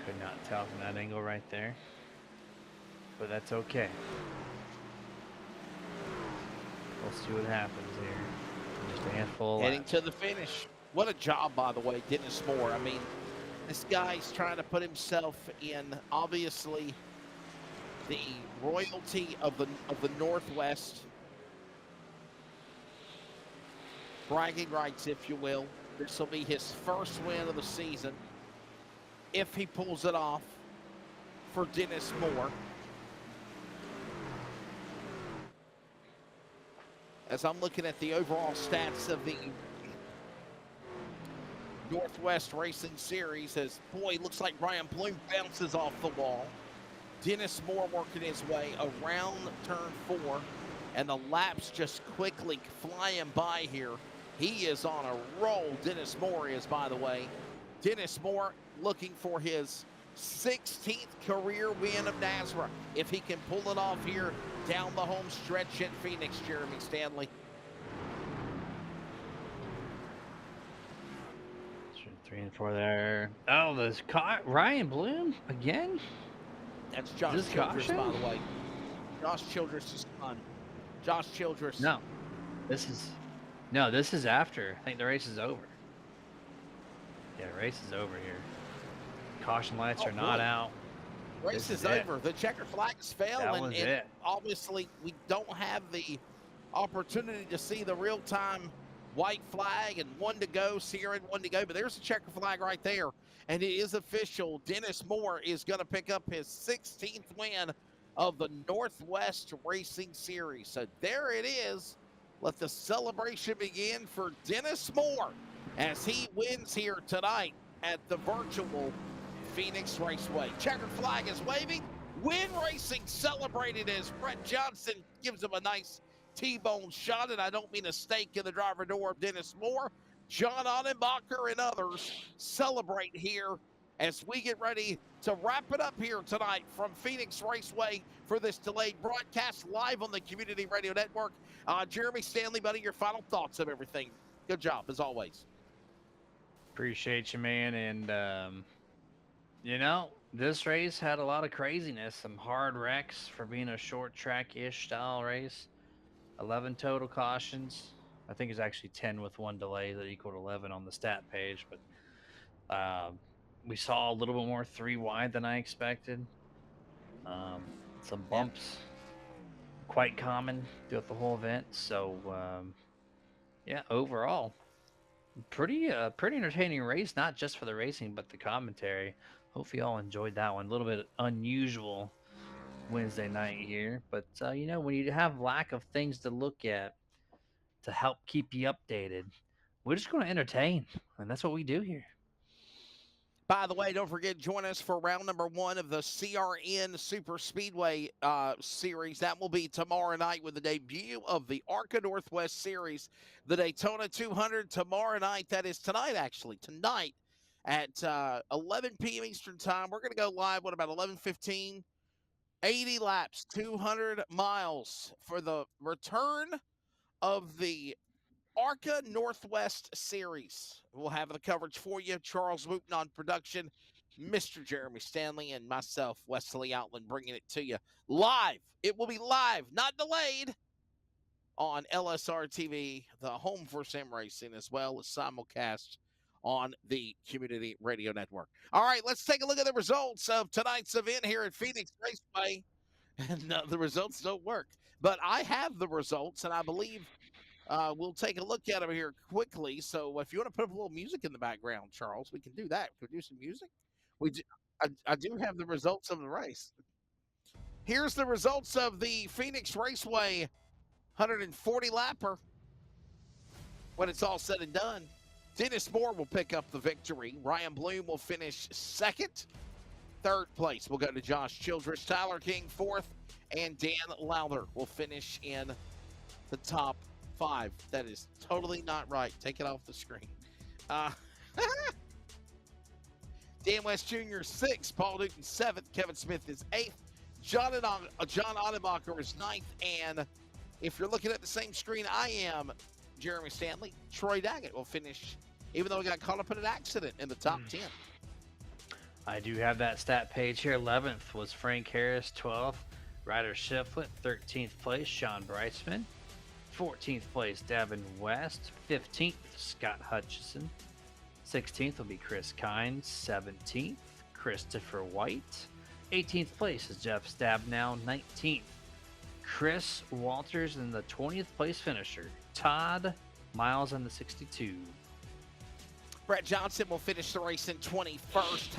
Could not tell from that angle right there. But that's okay. We'll see what happens here. Just a handful of Heading laps. to the finish. What a job, by the way, Dennis Moore. I mean, this guy's trying to put himself in, obviously, the royalty of the Northwest. Bragging rights, if you will. This will be his first win of the season, if he pulls it off, for Dennis Moore. As I'm looking at the overall stats of the Northwest Racing Series, as boy, looks like Ryan Bloom bounces off the wall. Dennis Moore working his way around turn 4, and the laps just quickly flying by here. He is on a roll. Dennis Moore is, by the way. Dennis Moore looking for his 16th career win of NASRA. If he can pull it off here down the home stretch at Phoenix, Jeremy Stanley. 3 and 4 there. Oh, there's Ryan Bloom again? That's Josh Is this Childress, caution? by the way. Josh Childress' son. Josh Childress. No. This is after. I think the race is over. Yeah, the race is over here. Caution lights are not out. Race This is is it. over. The checker flags fell, That and was it. obviously we don't have the opportunity to see the real-time white flag and 1 to go, Sierra and 1 to go, but there's a checker flag right there, and it is official. Dennis Moore is going to pick up his 16th win of the Northwest Racing Series. So there it is. Let the celebration begin for Dennis Moore as he wins here tonight at the virtual Phoenix Raceway. Checkered flag is waving. Win Racing celebrated as Brett Johnson gives him a nice T-bone shot, and I don't mean a stake in the driver door of Dennis Moore. John Annenbacher and others celebrate here as we get ready to wrap it up here tonight from Phoenix Raceway for this delayed broadcast live on the Community Radio Network. Jeremy Stanley, buddy, your final thoughts of everything. Good job, as always. Appreciate you, man. And, you know, this race had a lot of craziness, some hard wrecks for being a short track-ish style race. 11 total cautions. I think it's actually 10 with 1 delay that equaled 11 on the stat page. But we saw a little bit more 3 wide than I expected. Some bumps, quite common throughout the whole event. So, yeah, overall, pretty entertaining race, not just for the racing, but the commentary. Hopefully you all enjoyed that one. A little bit unusual Wednesday night here, but you know, when you have lack of things to look at to help keep you updated, we're just going to entertain, and that's what we do here. By the way, don't forget, join us for round number 1 of the CRN Super Speedway Series. That will be tomorrow night with the debut of the ARCA Northwest Series, the Daytona 200 tomorrow night. That is tonight, actually. Tonight at 11 p.m. Eastern Time. We're going to go live, about 11:15? 80 laps, 200 miles for the return of the ARCA Northwest Series. We'll have the coverage for you. Charles Wooten on production, Mr. Jeremy Stanley, and myself, Wesley Outland, bringing it to you live. It will be live, not delayed, on LSRTV, the home for sim racing, as well as simulcast on the Community Radio Network. All right, let's take a look at the results of tonight's event here at Phoenix Raceway. And the results don't work. But I have the results, and I believe we'll take a look at them here quickly. So if you want to put up a little music in the background, Charles, we can do that. Can we do some music? I do have the results of the race. Here's the results of the Phoenix Raceway 140 lapper. When it's all said and done, Dennis Moore will pick up the victory. Ryan Bloom will finish second. Third place will go to Josh Childress. Tyler King fourth, and Dan Lowther will finish in the top 5. That is totally not right. Take it off the screen. Dan West Jr. 6th, Paul Newton 7th, Kevin Smith is 8th, John Adenbacher is 9th, and if you're looking at the same screen I am, Jeremy Stanley, Troy Daggett will finish, even though he got caught up in an accident, in the top 10. I do have that stat page here. 11th was Frank Harris, 12th, Ryder Shiflett, 13th place, Sean Breisman, 14th place, Davin West, 15th, Scott Hutchison, 16th will be Chris Kynes, 17th, Christopher White, 18th place is Jeff Stabnow, 19th, Chris Walters, and the 20th place finisher, Todd Miles in the 62. Brett Johnson will finish the race in 21st.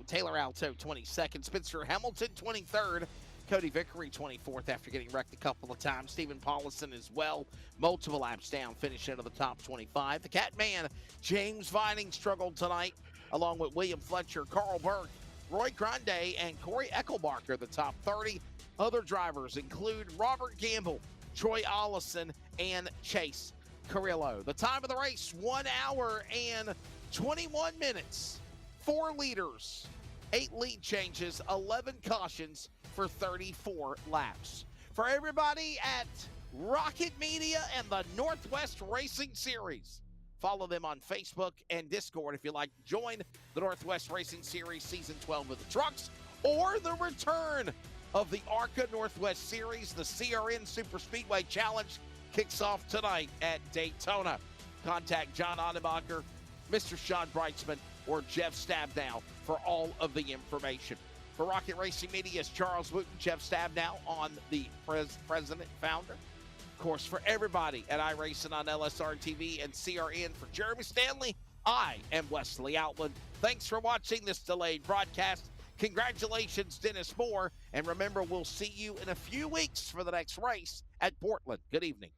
Taylor Alto 22nd. Spencer Hamilton 23rd. Cody Vickery 24th after getting wrecked a couple of times. Stephen Paulison as well. Multiple laps down, finish into the top 25. The Catman, James Vining struggled tonight, along with William Fletcher, Carl Burke, Roy Grande, and Corey Eckelbarker, the top 30. Other drivers include Robert Gamble, Troy Ollison, and Chase Carrillo. The time of the race, 1 hour and 21 minutes. 4 leaders, 8 lead changes, 11 cautions for 34 laps. For everybody at Rocket Media and the Northwest Racing Series, follow them on Facebook and Discord if you'd like to join the Northwest Racing Series Season 12 of the trucks, or the return of the ARCA Northwest Series. The CRN Super Speedway Challenge kicks off tonight at Daytona. Contact John Adenbacher, Mr. Sean Breitzman, or Jeff Stabnow for all of the information. For Rocket Racing Media's Charles Wooten, Jeff Stabnow on the president, founder. Of course, for everybody at iRacing on LSRTV and CRN, for Jeremy Stanley, I am Wesley Outland. Thanks for watching this delayed broadcast. Congratulations, Dennis Moore. And remember, we'll see you in a few weeks for the next race at Portland. Good evening.